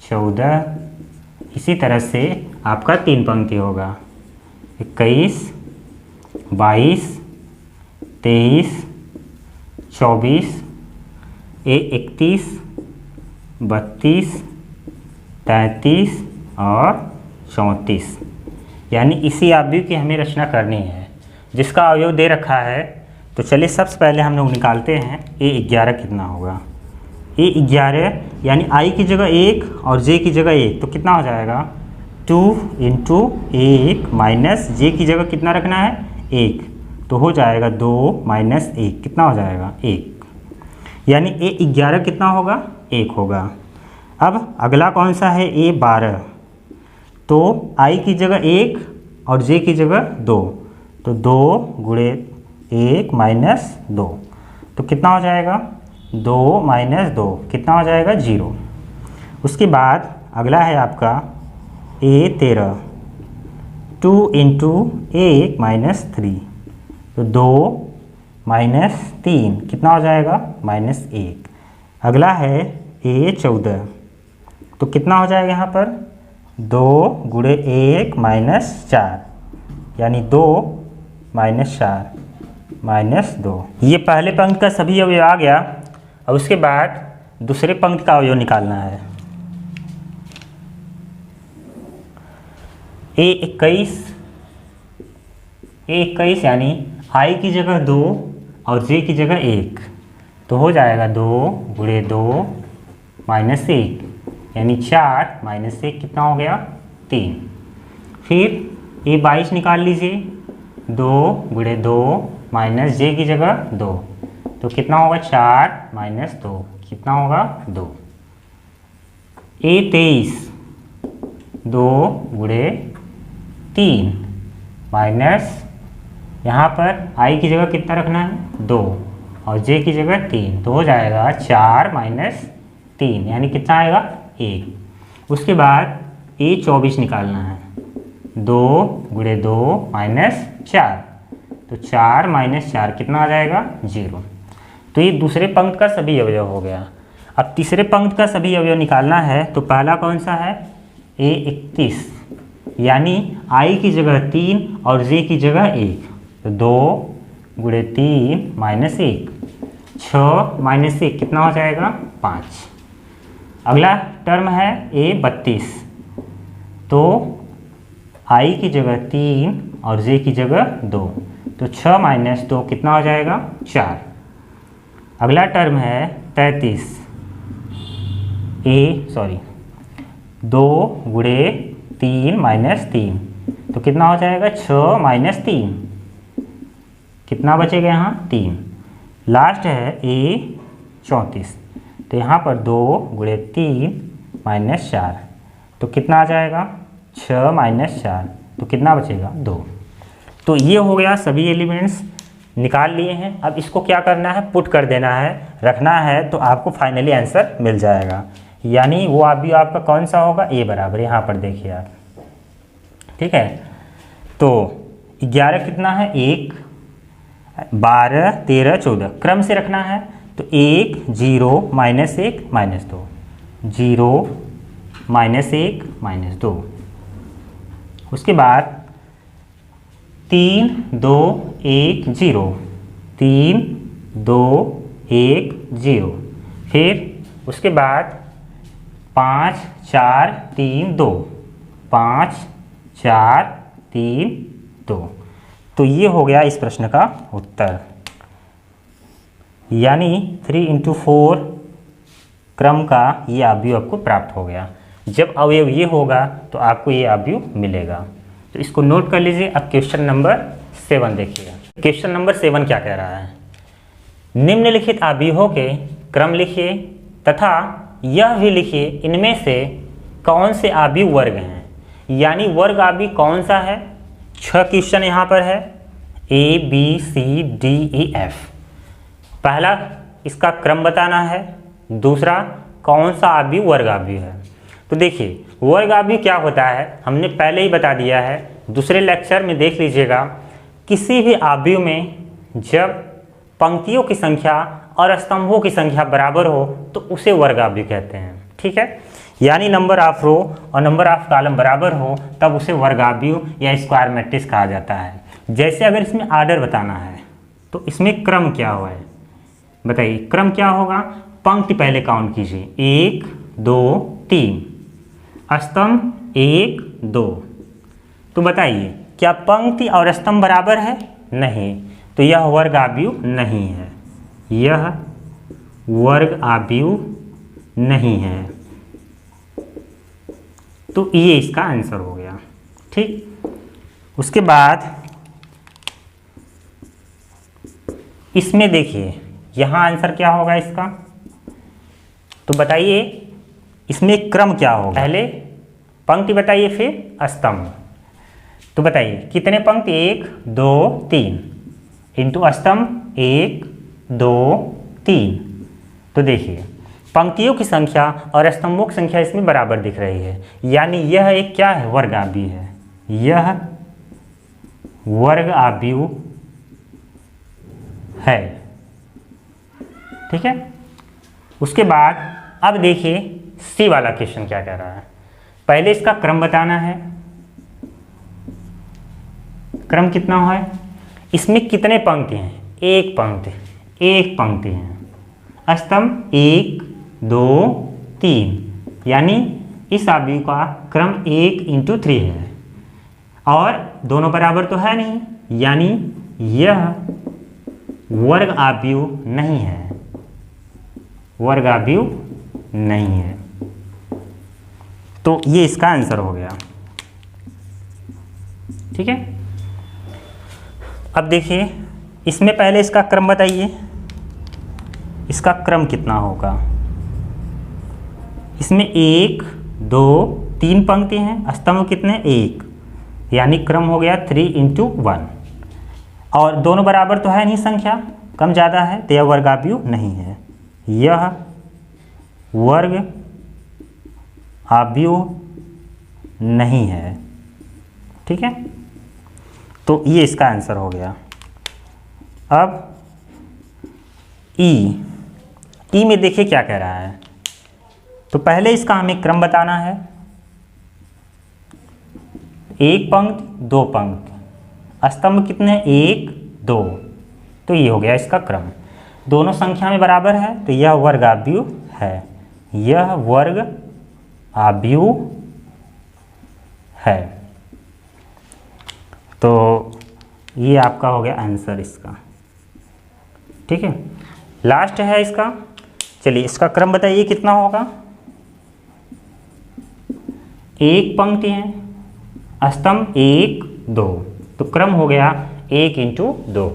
14, इसी तरह से आपका 3 पंक्ति होगा 21 22 23 24, 31 32 33 और 34। यानी इसी आव्यूह की हमें रचना करनी है जिसका अवयव दे रखा है। तो चलिए सबसे पहले हम लोग निकालते हैं A11 कितना होगा। A11 यानी I की जगह 1 और J की जगह 1, तो कितना हो जाएगा? 2 इंटू 1 माइनस J की जगह कितना रखना है? 1, तो हो जाएगा 2 माइनस 1, कितना हो जाएगा? 1। यानी A11 कितना होगा? 1 होगा। अब अगला कौन सा है? A12, तो I की जगह 1 और J की जगह 2, तो 2 गुणे 1 माइनस 2, तो कितना हो जाएगा? 2 माइनस 2, कितना हो जाएगा? 0। उसके बाद अगला है आपका A13, 2 इंटू 1 माइनस 3, तो 2 माइनस 3 कितना हो जाएगा? माइनस 1। अगला है A14, तो कितना हो जाएगा यहाँ पर? 2 गुणे 1 माइनस 4, यानी 2 माइनस 4 माइनस 2। ये पहले पंक्ति का सभी अवयव आ गया। और उसके बाद दूसरे पंक्ति का अवयव निकालना है। A21 यानी I की जगह 2 और J की जगह 1, तो हो जाएगा 2 गुणे 2 माइनस 1, यानी 4 माइनस 1 कितना हो गया? 3। फिर A22 निकाल लीजिए, 2 गुणे 2 माइनस J की जगह 2, तो कितना होगा? 4 माइनस 2 कितना होगा? 2। A23, 2 गुणे 3 माइनस यहाँ पर I की जगह कितना रखना है? 2 और J की जगह 3, तो हो जाएगा 4 माइनस 3, यानी कितना आएगा? 1। उसके बाद A24 निकालना है, 2 गुणे 2 माइनस 4, तो 4 माइनस 4 कितना आ जाएगा? 0। तो ये दूसरे पंक्ति का सभी अवयव हो गया। अब तीसरे पंक्ति का सभी अवयव निकालना है। तो पहला कौन सा है? A31, यानी I की जगह 3 और J की जगह 1, तो 2 गुणे 3 माइनस 1, 6 माइनस 1 कितना हो जाएगा? 5। अगला टर्म है A32, तो I की जगह 3 और J की जगह 2, तो 6 माइनस 2 कितना हो जाएगा? 4। अगला टर्म है 33, 2 गुणे 3 माइनस 3, तो कितना हो जाएगा? 6 माइनस 3, कितना बचेगा यहाँ? 3। लास्ट है A34, तो यहाँ पर 2 गुणे 3 माइनस 4, तो कितना आ जाएगा? 6 माइनस 4, तो कितना बचेगा? 2। तो ये हो गया, सभी एलिमेंट्स निकाल लिए हैं। अब इसको क्या करना है? पुट कर देना है, रखना है, तो आपको फाइनली आंसर मिल जाएगा। यानी वो अभी आपका कौन सा होगा? A बराबर, यहाँ पर देखिए आप, ठीक है। तो 11 कितना है? 1 12 13 14, क्रम से रखना है। तो 1 0 माइनस 1 माइनस 2, 0 माइनस 1 माइनस 2। उसके बाद 3 2 1 0, 3 2 1 0। फिर उसके बाद 5 4 3 2, 5 4 3 2। तो ये हो गया इस प्रश्न का उत्तर। यानी 3 इंटू 4 क्रम का ये अवयव आपको प्राप्त हो गया। जब अवयव ये होगा तो आपको ये अवयव मिलेगा। तो इसको नोट कर लीजिए। अब क्वेश्चन नंबर 7 देखिएगा। क्वेश्चन नंबर 7 क्या कह रहा है? निम्नलिखित अवयवों के क्रम लिखिए तथा यह भी लिखिए इनमें से कौन से अवयव वर्ग हैं। यानी वर्ग अवयव कौन सा है? 6 क्वेश्चन यहाँ पर है, A B C D E F। पहला इसका क्रम बताना है, दूसरा कौन सा आव्यूह वर्ग आव्यूह है। तो देखिए वर्ग आव्यूह क्या होता है हमने पहले ही बता दिया है, दूसरे लेक्चर में देख लीजिएगा। किसी भी आव्यूह में जब पंक्तियों की संख्या और स्तंभों की संख्या बराबर हो तो उसे वर्ग आव्यूह कहते हैं। ठीक है, यानी नंबर ऑफ रो और नंबर ऑफ कॉलम बराबर हो तब उसे वर्ग आव्यूह या स्क्वायर मैट्रिक्स कहा जाता है। जैसे अगर इसमें आर्डर बताना है तो इसमें क्रम क्या हुआ है बताइए, क्रम क्या होगा। पंक्ति पहले काउंट कीजिए, 1 2 3, स्तंभ 1 2। तो बताइए क्या पंक्ति और स्तंभ बराबर है? नहीं, तो यह वर्ग आव्यूह नहीं है, यह वर्ग आव्यूह नहीं है। तो ये इसका आंसर हो गया। ठीक, उसके बाद इसमें देखिए यहाँ आंसर क्या होगा इसका, तो बताइए इसमें क्रम क्या होगा। पहले पंक्ति बताइए फिर स्तंभ। तो बताइए कितने पंक्ति, 1 2 3 इंटू स्तंभ 1 2 3। तो देखिए पंक्तियों की संख्या और स्तंभों की संख्या इसमें बराबर दिख रही है, यानी यह एक क्या है, वर्ग आव्यूह है, यह वर्ग आव्यूह है। ठीक है, उसके बाद अब देखिए सी वाला क्वेश्चन क्या कह रहा है। पहले इसका क्रम बताना है, क्रम कितना है, इसमें कितने पंक्ति हैं, एक पंक्ति है, स्तंभ 1 2 3, यानी इस आव्यूह का क्रम 1 इंटू 3 है और दोनों बराबर तो है नहीं, यानी यह वर्ग आव्यूह नहीं है, वर्ग आव्यूह नहीं है। तो ये इसका आंसर हो गया। ठीक है, अब देखिए इसमें पहले इसका क्रम बताइए, इसका क्रम कितना होगा। इसमें 1 2 3 पंक्ति हैं, स्तंभ कितने, 1, यानी क्रम हो गया 3 इंटू 1 और दोनों बराबर तो है नहीं, संख्या कम ज़्यादा है, तो यह वर्ग आव्यूह नहीं है, यह वर्ग आव्यूह नहीं है। ठीक है, तो ये इसका आंसर हो गया। अब ई में देखिए क्या कह रहा है। तो पहले इसका हमें क्रम बताना है, एक पंक्ति 2 पंक्ति, स्तंभ कितने, 1 2, तो ये हो गया इसका क्रम। दोनों संख्या में बराबर है तो यह वर्ग आव्यूह है, यह वर्ग आव्यूह है। तो ये आपका हो गया आंसर इसका। ठीक है, लास्ट है इसका, चलिए इसका क्रम बताइए कितना होगा। एक पंक्ति है, स्तंभ 1 2, तो क्रम हो गया 1 इंटू 2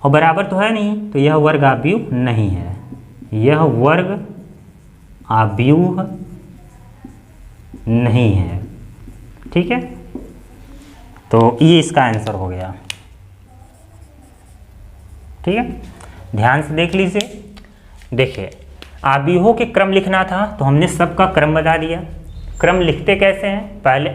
और बराबर तो है नहीं, तो यह वर्ग आव्यूह नहीं है, यह वर्ग आव्यूह नहीं है। ठीक है, तो ये इसका आंसर हो गया। ठीक है, ध्यान से देख लीजिए। देखिए आव्यूहों के क्रम लिखना था तो हमने सबका क्रम बता दिया। क्रम लिखते कैसे हैं, पहले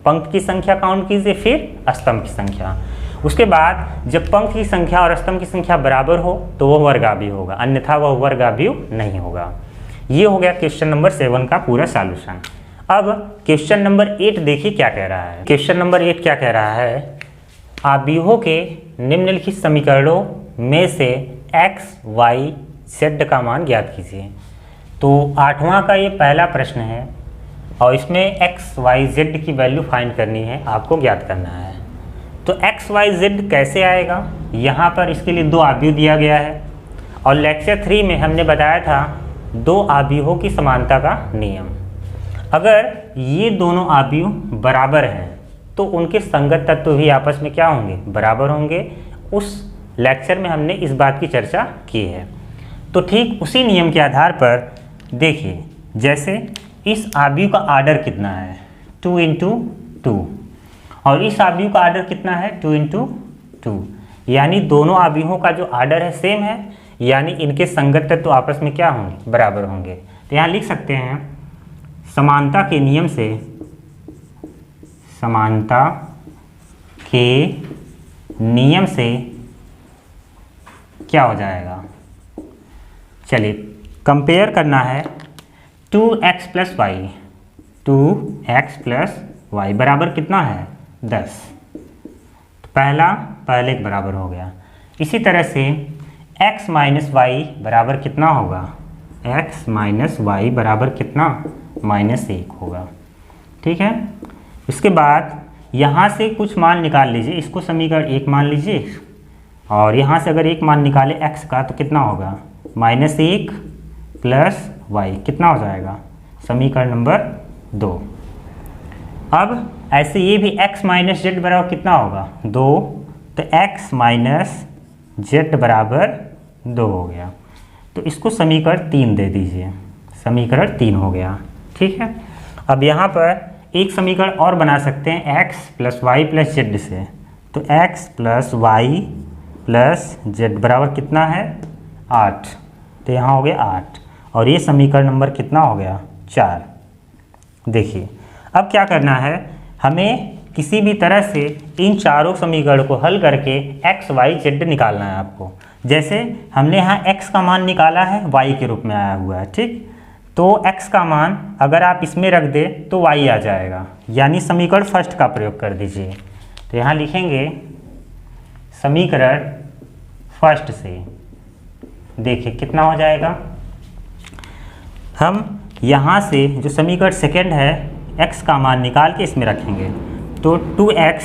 पंक्ति की संख्या काउंट कीजिए, फिर स्तंभ की संख्या। उसके बाद जब पंक्ति की संख्या और स्तंभ की संख्या बराबर हो तो वह वर्ग आव्यूह होगा, अन्यथा वह वर्ग आव्यूह नहीं होगा। ये हो गया क्वेश्चन नंबर 7 का पूरा सॉल्यूशन। अब क्वेश्चन नंबर 8 देखिए क्या कह रहा है। क्वेश्चन नंबर 8 क्या कह रहा है, आव्यूहों के निम्नलिखित समीकरणों में से x y z का मान ज्ञात कीजिए। तो 8वां का ये पहला प्रश्न है और इसमें x y z की वैल्यू फाइंड करनी है, आपको ज्ञात करना है। तो x y z कैसे आएगा, यहाँ पर इसके लिए 2 आव्यूह दिया गया है और लेक्चर 3 में हमने बताया था 2 आव्यूहों की समानता का नियम। अगर ये दोनों आव्यूह बराबर हैं तो उनके संगत तत्व भी आपस में क्या होंगे, बराबर होंगे। उस लेक्चर में हमने इस बात की चर्चा की है। तो ठीक उसी नियम के आधार पर देखिए, जैसे इस आव्यूह का आर्डर कितना है, 2 इंटू 2 और इस आव्यूह का आर्डर कितना है, 2 इंटू 2, यानी दोनों आव्यूहों का जो आर्डर है सेम है, यानी इनके संगत तत्व आपस में क्या होंगे, बराबर होंगे। तो यहाँ लिख सकते हैं समानता के नियम से, समानता के नियम से क्या हो जाएगा, चलिए कंपेयर करना है 2x plus Y, 2x plus y बराबर कितना है 10। तो पहले के बराबर हो गया। इसी तरह से x माइनस वाई बराबर कितना होगा, x माइनस वाई बराबर कितना -1 होगा। ठीक है, इसके बाद यहाँ से कुछ मान निकाल लीजिए, इसको समीकरण 1 मान लीजिए और यहाँ से अगर एक मान निकाले x का तो कितना होगा -1 प्लस वाई, कितना हो जाएगा समीकरण नंबर 2। अब ऐसे ये भी x माइनस जेड बराबर कितना होगा 2, तो x माइनस जेड बराबर 2 हो गया। तो इसको समीकरण 3 दे दीजिए, समीकरण 3 हो गया। ठीक है, अब यहाँ पर एक समीकरण और बना सकते हैं x plus y plus z से। तो x plus y plus z बराबर कितना है 8, तो यहाँ हो गया 8 और ये समीकरण नंबर कितना हो गया 4। देखिए अब क्या करना है, हमें किसी भी तरह से इन चारों समीकरण को हल करके x y z निकालना है आपको। जैसे हमने यहाँ x का मान निकाला है y के रूप में आया हुआ है, ठीक, तो x का मान अगर आप इसमें रख दें तो y आ जाएगा, यानी समीकरण फर्स्ट का प्रयोग कर दीजिए। तो यहाँ लिखेंगे समीकरण फर्स्ट से, देखिए कितना हो जाएगा, हम यहाँ से जो समीकरण सेकेंड है x का मान निकाल के इसमें रखेंगे। तो 2x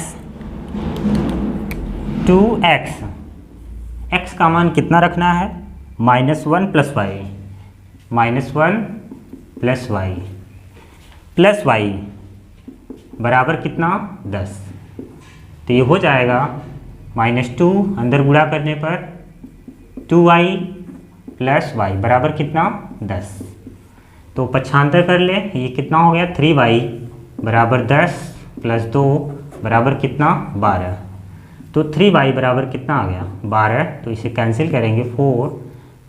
x का मान कितना रखना है -1 plus y, -1 plus y plus y बराबर कितना 10। तो ये हो जाएगा -2 अंदर गुणा करने पर 2y प्लस वाई बराबर कितना 10। तो पक्षांतर कर ले, ये कितना हो गया 3y बराबर 10 प्लस 2 बराबर कितना 12। तो 3y बराबर कितना आ गया 12, तो इसे कैंसिल करेंगे 4,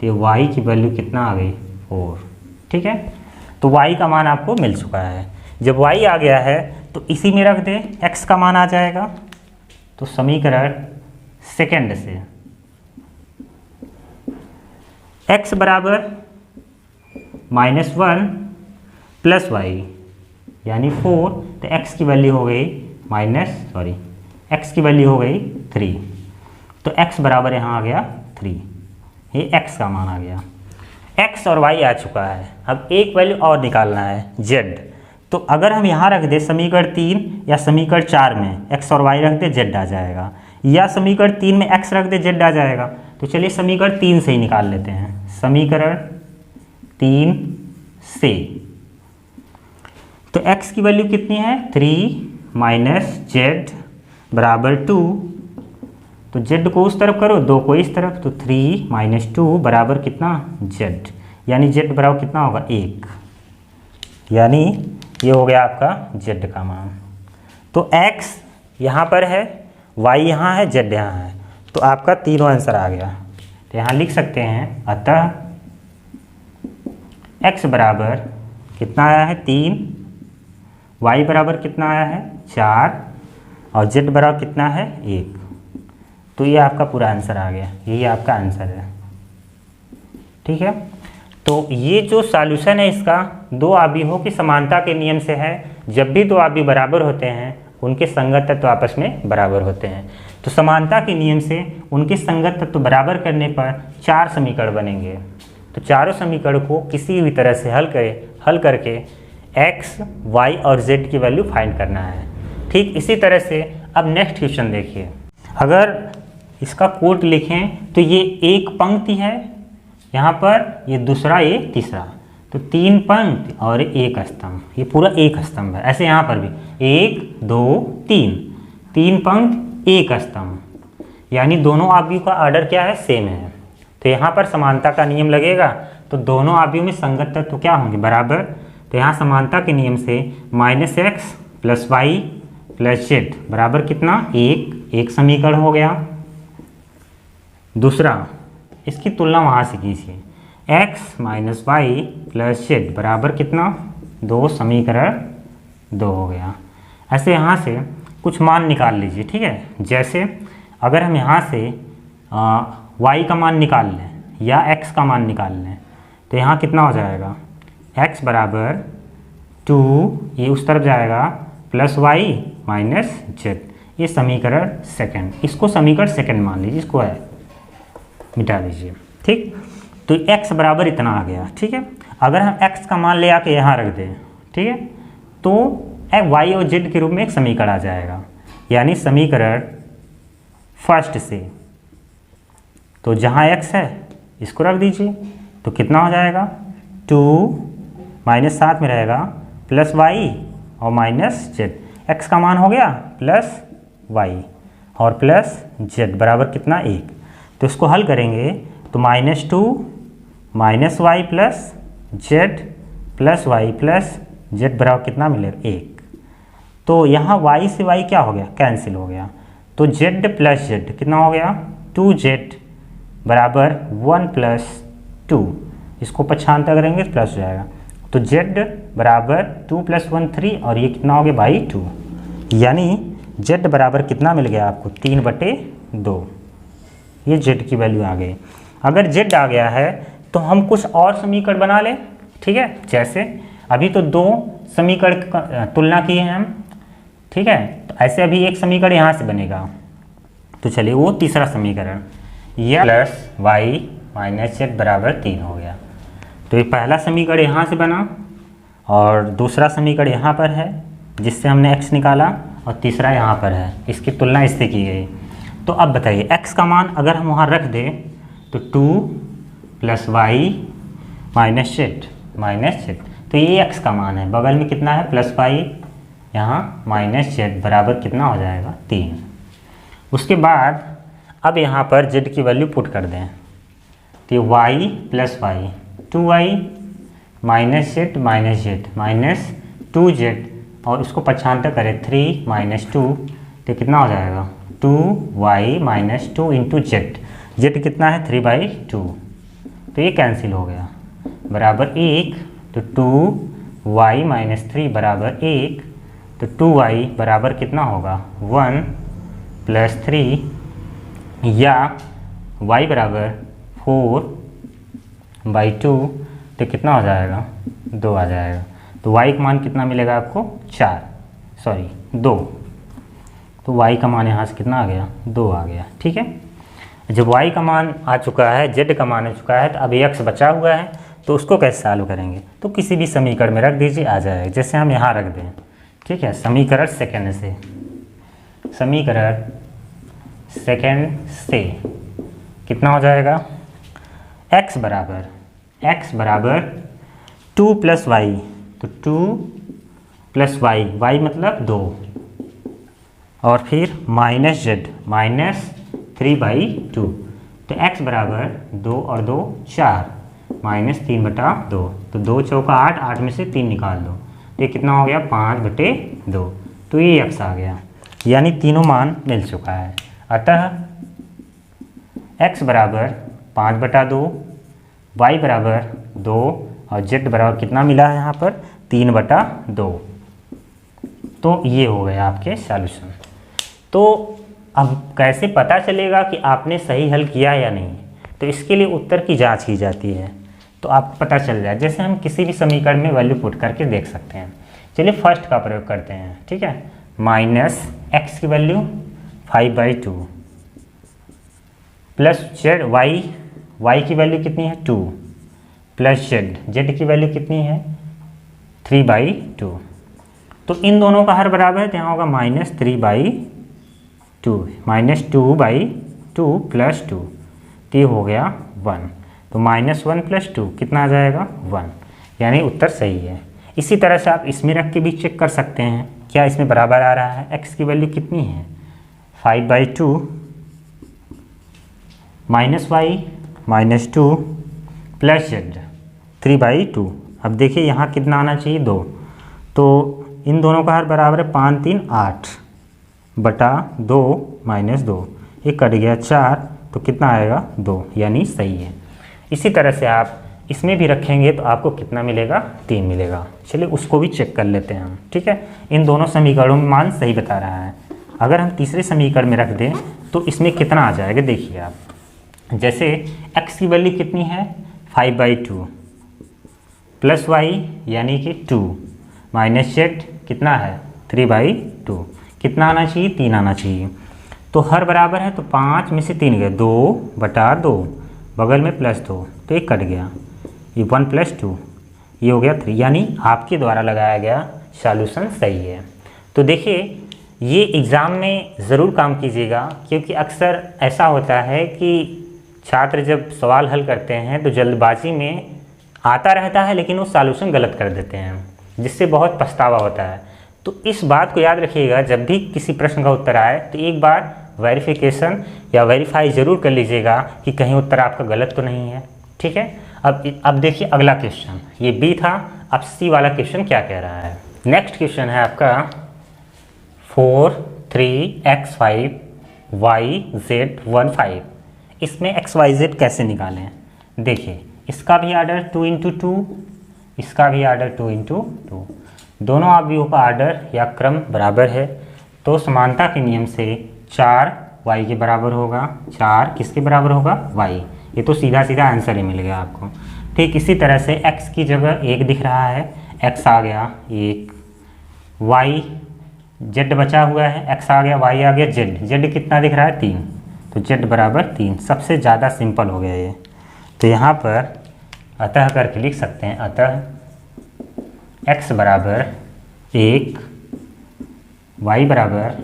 तो y की वैल्यू कितना आ गई 4। ठीक है, तो y का मान आपको मिल चुका है। जब y आ गया है तो इसी में रख दे, x का मान आ जाएगा। तो समीकरण सेकेंड से x बराबर -1 प्लस वाई यानी 4, तो x की वैल्यू हो गई x की वैल्यू हो गई 3, तो x बराबर यहाँ आ गया 3, ये x का मान आ गया। x और y आ चुका है, अब एक वैल्यू और निकालना है z। तो अगर हम यहाँ रख दे समीकरण 3 या समीकरण 4 में x और y रख दे z आ जाएगा, या समीकरण 3 में x रख दे z आ जाएगा। तो चलिए समीकरण 3 से ही निकाल लेते हैं, समीकरण 3 से। तो x की वैल्यू कितनी है 3 माइनस जेड बराबर 2, तो z को उस तरफ करो, 2 को इस तरफ, तो 3 माइनस 2 बराबर कितना z, यानी z बराबर कितना होगा 1, यानी ये हो गया आपका z का मान। तो x यहाँ पर है, y यहाँ है, z यहाँ है, तो आपका तीनों आंसर आ गया। तो यहाँ लिख सकते हैं अतः x बराबर कितना आया है 3, y बराबर कितना आया है 4 और z बराबर कितना है 1। तो ये आपका पूरा आंसर आ गया, यही आपका आंसर है। ठीक है, तो ये जो सॉल्यूशन है इसका दो आव्यूहों की समानता के नियम से है। जब भी दो आव्यूह बराबर होते हैं उनके संगत तत्व आपस में बराबर होते हैं। तो समानता के नियम से उनके संगत तत्व बराबर करने पर 4 समीकरण बनेंगे। तो चारों समीकरण को किसी भी तरह से हल करके x, y और z की वैल्यू फाइंड करना है। ठीक इसी तरह से अब नेक्स्ट क्वेश्चन देखिए, अगर इसका कोट लिखें तो ये एक पंक्ति है यहाँ पर, ये दूसरा, ये तीसरा, तो 3 पंक्ति और एक स्तंभ, ये पूरा एक स्तंभ है। ऐसे यहाँ पर भी 1 2 3 पंक्ति एक स्तंभ, यानी दोनों आव्यूह का ऑर्डर क्या है सेम है। तो यहाँ पर समानता का नियम लगेगा, तो दोनों आव्यूह में संगत तत्व क्या होंगे बराबर। तो यहाँ समानता के नियम से -x plus y plus z बराबर कितना 1 समीकरण हो गया। दूसरा इसकी तुलना वहाँ से कीजिए। x minus y plus z बराबर कितना, 2, समीकरण 2 हो गया। ऐसे यहाँ से कुछ मान निकाल लीजिए, ठीक है। जैसे अगर हम यहाँ से y का मान निकाल लें या x का मान निकाल लें तो यहाँ कितना हो जाएगा, x बराबर 2, ये उस तरफ जाएगा, प्लस वाई माइनस जेड, ये समीकरण सेकंड, इसको समीकरण सेकंड मान लीजिए, इसको है मिटा दीजिए, ठीक। तो x बराबर इतना आ गया, ठीक है। अगर हम x का मान ले आके यहाँ रख दें, ठीक है, तो y और z के रूप में एक समीकरण आ जाएगा, यानी समीकरण फर्स्ट से, तो जहाँ x है इसको रख दीजिए, तो कितना हो जाएगा, 2 माइनस साथ में रहेगा प्लस y और माइनस जेड, x का मान हो गया प्लस y और प्लस z बराबर कितना, 1। तो इसको हल करेंगे तो -2 minus y plus z plus y plus z बराबर कितना मिलेगा, 1। तो यहाँ y से y क्या हो गया, कैंसिल हो गया, तो z प्लस जेड कितना हो गया, 2z बराबर 1 प्लस 2, इसको पछानता करेंगे प्लस हो जाएगा, तो z बराबर 2 + 1 3 और ये कितना हो गया /2, यानी z बराबर कितना मिल गया आपको, 3/2, ये z की वैल्यू आ गई। अगर z आ गया है तो हम कुछ और समीकरण बना लें, ठीक है। जैसे अभी तो 2 समीकरण तुलना किए हैं हम, ठीक है, तो ऐसे अभी एक समीकरण यहाँ से बनेगा, तो चलिए वो तीसरा समीकरण, यह प्लस वाई माइनस जेड बराबर 3 हो गया। तो ये पहला समीकरण यहाँ से बना और दूसरा समीकरण यहाँ पर है जिससे हमने x निकाला, और तीसरा यहाँ पर है, इसकी तुलना इससे की गई। तो अब बताइए x का मान अगर हम वहाँ रख दें तो 2 + y माइनस जेड, तो ये x का मान है, बगल में कितना है प्लस y, यहाँ माइनस जेड बराबर कितना हो जाएगा, 3। उसके बाद अब यहाँ पर z की वैल्यू पुट कर दें, तो ये y + y 2y minus Z minus 2z, और उसको पछानता करें 3 - 2, तो कितना हो जाएगा, 2y - 2 × z कितना है 3/2, तो ये कैंसिल हो गया, बराबर 1, तो 2y - 3 बराबर 1, तो 2y बराबर कितना होगा 1 + 3, या y बराबर 4/2, तो कितना हो जाएगा 2 आ जाएगा। तो y का मान कितना मिलेगा आपको 2, तो y का मान यहाँ से कितना आ गया 2 आ गया, ठीक है। जब y का मान आ चुका है, z का मान आ चुका है, तो अभी x बचा हुआ है, तो उसको कैसे सॉल्व करेंगे, तो किसी भी समीकरण में रख दीजिए, आ जाएगा। जैसे हम यहाँ रख दें, ठीक है, समीकरण सेकंड से कितना हो जाएगा, x बराबर 2 + y, तो 2 + y मतलब 2, और फिर माइनस जेड -3/2, तो x बराबर 2 और 2 4 -3/2, तो 2 चौका 8, 8 में से 3 निकाल दो, तो ये कितना हो गया 5/2, तो ये x आ गया, यानी तीनों मान मिल चुका है। अतः x बराबर 5/2, y बराबर 2 और z बराबर कितना मिला है यहाँ पर 3/2, तो ये हो गया आपके सॉल्यूशन। तो अब कैसे पता चलेगा कि आपने सही हल किया या नहीं, तो इसके लिए उत्तर की जांच की जाती है, तो आपको पता चल जाए। जैसे हम किसी भी समीकरण में वैल्यू पुट करके देख सकते हैं। चलिए फर्स्ट का प्रयोग करते हैं, ठीक है। -x की वैल्यू 5/2 प्लस जेड y की वैल्यू कितनी है 2, प्लस z की वैल्यू कितनी है 3/2, तो इन दोनों का हर बराबर है, तो यहाँ होगा -3/2 -2/2 + 2, तो ये हो गया 1, तो -1 + 2 कितना आ जाएगा 1, यानी उत्तर सही है। इसी तरह से आप इसमें रख के भी चेक कर सकते हैं, क्या इसमें बराबर आ रहा है। x की वैल्यू कितनी है 5/2 -y - 2 प्लस z 3/2, अब देखिए यहाँ कितना आना चाहिए 2, तो इन दोनों का हर बराबर है 5 3 8/2 - 2, ये कट गया 4, तो कितना आएगा 2, यानी सही है। इसी तरह से आप इसमें भी रखेंगे तो आपको कितना मिलेगा 3 मिलेगा। चलिए उसको भी चेक कर लेते हैं हम, ठीक है। इन दोनों समीकरणों में मान सही बता रहा है। अगर हम तीसरे समीकरण में रख दें तो इसमें कितना आ जाएगा, देखिए आप, जैसे x की वैल्यू कितनी है 5/2 प्लस y यानी कि 2 माइनस z कितना है 3/2, कितना आना चाहिए 3 आना चाहिए। तो हर बराबर है तो 5 में से 3 गए, 2/2, बगल में +2 तो एक कट गया, ये 1 + 2 ये हो गया 3, यानी आपके द्वारा लगाया गया सॉल्यूशन सही है। तो देखिए ये एग्ज़ाम में ज़रूर काम कीजिएगा, क्योंकि अक्सर ऐसा होता है कि छात्र जब सवाल हल करते हैं तो जल्दबाजी में आता रहता है लेकिन वो सॉल्यूशन गलत कर देते हैं, जिससे बहुत पछतावा होता है। तो इस बात को याद रखिएगा, जब भी किसी प्रश्न का उत्तर आए तो एक बार वेरिफिकेशन या वेरीफाई ज़रूर कर लीजिएगा कि कहीं उत्तर आपका गलत तो नहीं है, ठीक है। अब देखिए अगला क्वेश्चन, ये बी था, अब सी वाला क्वेश्चन क्या कह रहा है। नेक्स्ट क्वेश्चन है आपका 4 3 x5 yz 1 5। इसमें xyz कैसे निकालें, देखिए इसका भी आर्डर 2 × 2, इसका भी आर्डर 2 × 2, दोनों अवयवों का आर्डर या क्रम बराबर है, तो समानता के नियम से 4 y के बराबर होगा, 4 किसके बराबर होगा y। ये तो सीधा सीधा आंसर ही मिल गया आपको। ठीक इसी तरह से x की जगह 1 दिख रहा है, x आ गया 1, y z बचा हुआ है, x आ गया, y आ गया, z कितना दिख रहा है 3, तो z बराबर 3। सबसे ज़्यादा सिंपल हो गया ये, तो यहाँ पर अतः करके लिख सकते हैं, अतः x बराबर 1, y बराबर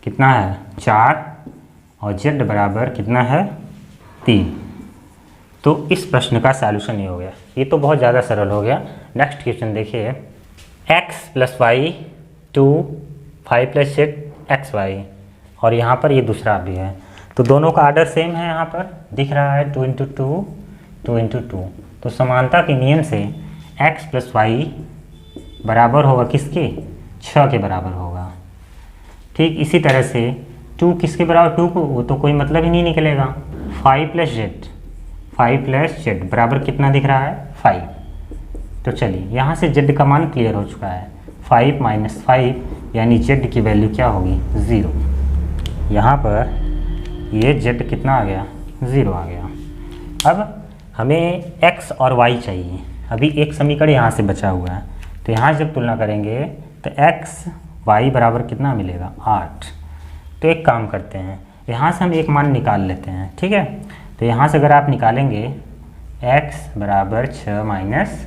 कितना है 4 और z बराबर कितना है 3। तो इस प्रश्न का सॉल्यूशन ये हो गया। ये तो बहुत ज़्यादा सरल हो गया। नेक्स्ट क्वेश्चन देखिए, x + y 2 5 + z xy, और यहाँ पर ये दूसरा भी है, तो दोनों का आर्डर सेम है, यहाँ पर दिख रहा है 2 × 2 2 × 2। तो समानता के नियम से x + y बराबर होगा किसके 6 के बराबर होगा। ठीक इसी तरह से 2 किसके बराबर 2 को, वो तो कोई मतलब ही नहीं निकलेगा। 5 + z बराबर कितना दिख रहा है 5। तो चलिए यहाँ से z का मान क्लियर हो चुका है, 5 - 5 यानी z की वैल्यू क्या होगी 0। यहाँ पर ये z कितना आ गया 0 आ गया। अब हमें x और y चाहिए, अभी एक समीकरण यहाँ से बचा हुआ है, तो यहाँ जब तुलना करेंगे तो x y बराबर कितना मिलेगा 8। तो एक काम करते हैं, यहाँ से हम एक मान निकाल लेते हैं, ठीक है। तो यहाँ से अगर आप निकालेंगे x बराबर 6 माइनस,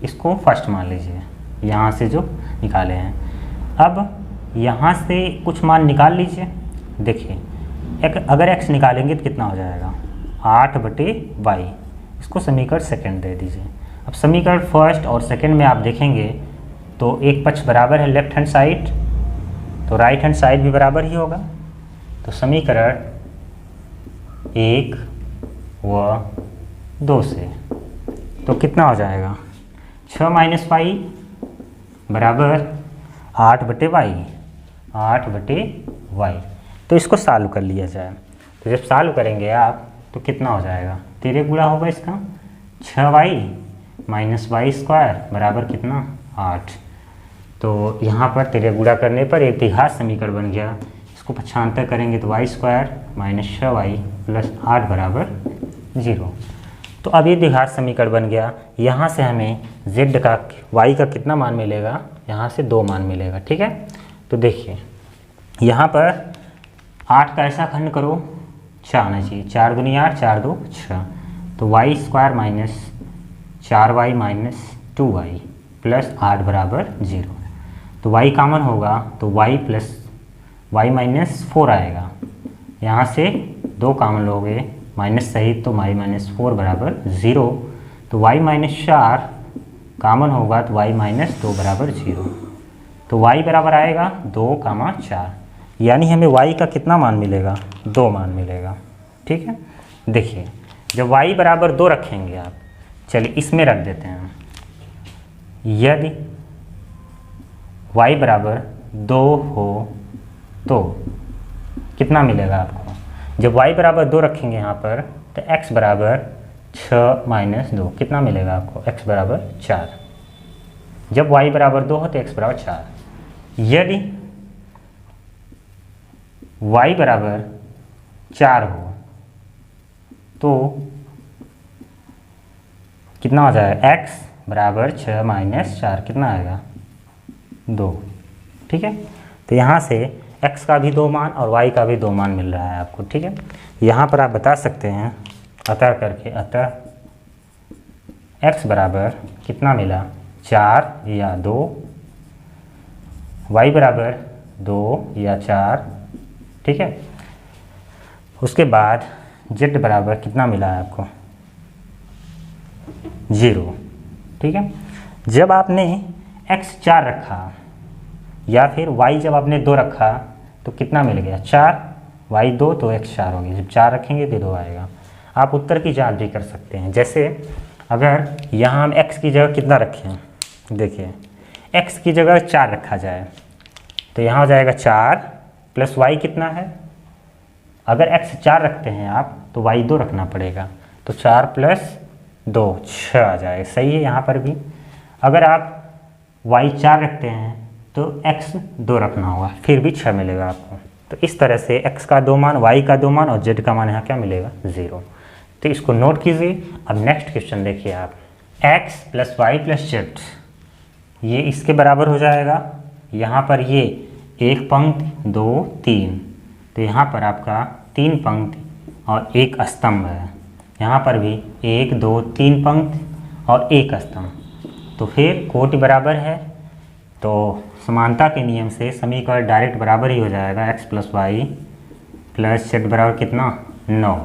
इसको फर्स्ट मान लीजिए, यहाँ से जो निकाले हैं। अब यहाँ से कुछ मान निकाल लीजिए, देखिए अगर x निकालेंगे तो कितना हो जाएगा 8/y, इसको समीकरण सेकंड दे दीजिए। अब समीकरण फर्स्ट और सेकंड में आप देखेंगे तो एक पक्ष बराबर है लेफ्ट हैंड साइड, तो राइट हैंड साइड भी बराबर ही होगा। तो समीकरण 1 व 2 से तो कितना हो जाएगा 6 - y बराबर 8/y, 8/y। तो इसको सॉल्व कर लिया जाए, तो जब सॉल्व करेंगे आप तो कितना हो जाएगा, 3 गुणा होगा इसका, 6y - y² बराबर कितना 8। तो यहाँ पर 3 गुणा करने पर एक द्विघात समीकरण बन गया। इसको पक्षांतर करेंगे तो y² - 6y + 8 बराबर 0। तो अब ये द्विघात समीकरण बन गया। यहाँ से हमें z का y का कितना मान मिलेगा, यहाँ से 2 मान मिलेगा, ठीक है। तो देखिए यहाँ पर 8 का ऐसा खंड करो 6 आना चाहिए, 4 दूनी 8, 4 2 6, तो y² - 4y - 2y + 8 बराबर 0। तो y कॉमन होगा तो y - 4 आएगा, यहाँ से 2 कॉमन लोगे माइनस सहित, तो y - 4 बराबर 0। तो y - 4 कॉमन होगा तो y - 2 बराबर 0। तो y बराबर आएगा 2, 4, यानी हमें y का कितना मान मिलेगा 2 मान मिलेगा, ठीक है। देखिए जब y बराबर 2 रखेंगे आप, चलिए इसमें रख देते हैं, यदि y बराबर 2 हो तो कितना मिलेगा आपको, जब y बराबर 2 रखेंगे यहाँ पर तो x बराबर 6 माइनस 2 कितना मिलेगा आपको, x बराबर 4। जब y बराबर 2 हो तो x बराबर 4। यदि y बराबर 4 हो तो कितना हो जाएगा, x बराबर 6 माइनस 4 कितना आएगा, 2। ठीक है, तो यहाँ से x का भी 2 मान और y का भी 2 मान मिल रहा है आपको। ठीक है, यहाँ पर आप बता सकते हैं अतः करके, अतः x बराबर कितना मिला, 4 या 2, y बराबर 2 या 4। ठीक है, उसके बाद z बराबर कितना मिला है आपको, 0। ठीक है, जब आपने x 4 रखा या फिर y जब आपने 2 रखा तो कितना मिल गया, 4, y 2 तो x 4 हो गया। जब 4 रखेंगे तो 2 आएगा। आप उत्तर की जांच भी कर सकते हैं, जैसे अगर यहाँ हम x की जगह कितना रखें, देखिए x की जगह 4 रखा जाए तो यहाँ हो जाएगा 4 प्लस y कितना है, अगर x 4 रखते हैं आप तो y 2 रखना पड़ेगा, तो 4 प्लस 2 6 आ जाएगा। सही है, यहाँ पर भी अगर आप y 4 रखते हैं तो x 2 रखना होगा, फिर भी 6 मिलेगा आपको। तो इस तरह से x का 2 मान, y का 2 मान और z का मान यहाँ क्या मिलेगा, 0। तो इसको नोट कीजिए। अब नेक्स्ट क्वेश्चन देखिए आप, x plus y plus z ये इसके बराबर हो जाएगा। यहाँ पर ये एक पंक्ति 2 3, तो यहाँ पर आपका 3 पंक्ति और 1 स्तंभ है। यहाँ पर भी 1 2 3 पंक्ति और 1 स्तंभ, तो फिर कोटि बराबर है, तो समानता के नियम से समीकरण डायरेक्ट बराबर ही हो जाएगा, x plus y plus z बराबर कितना, 9।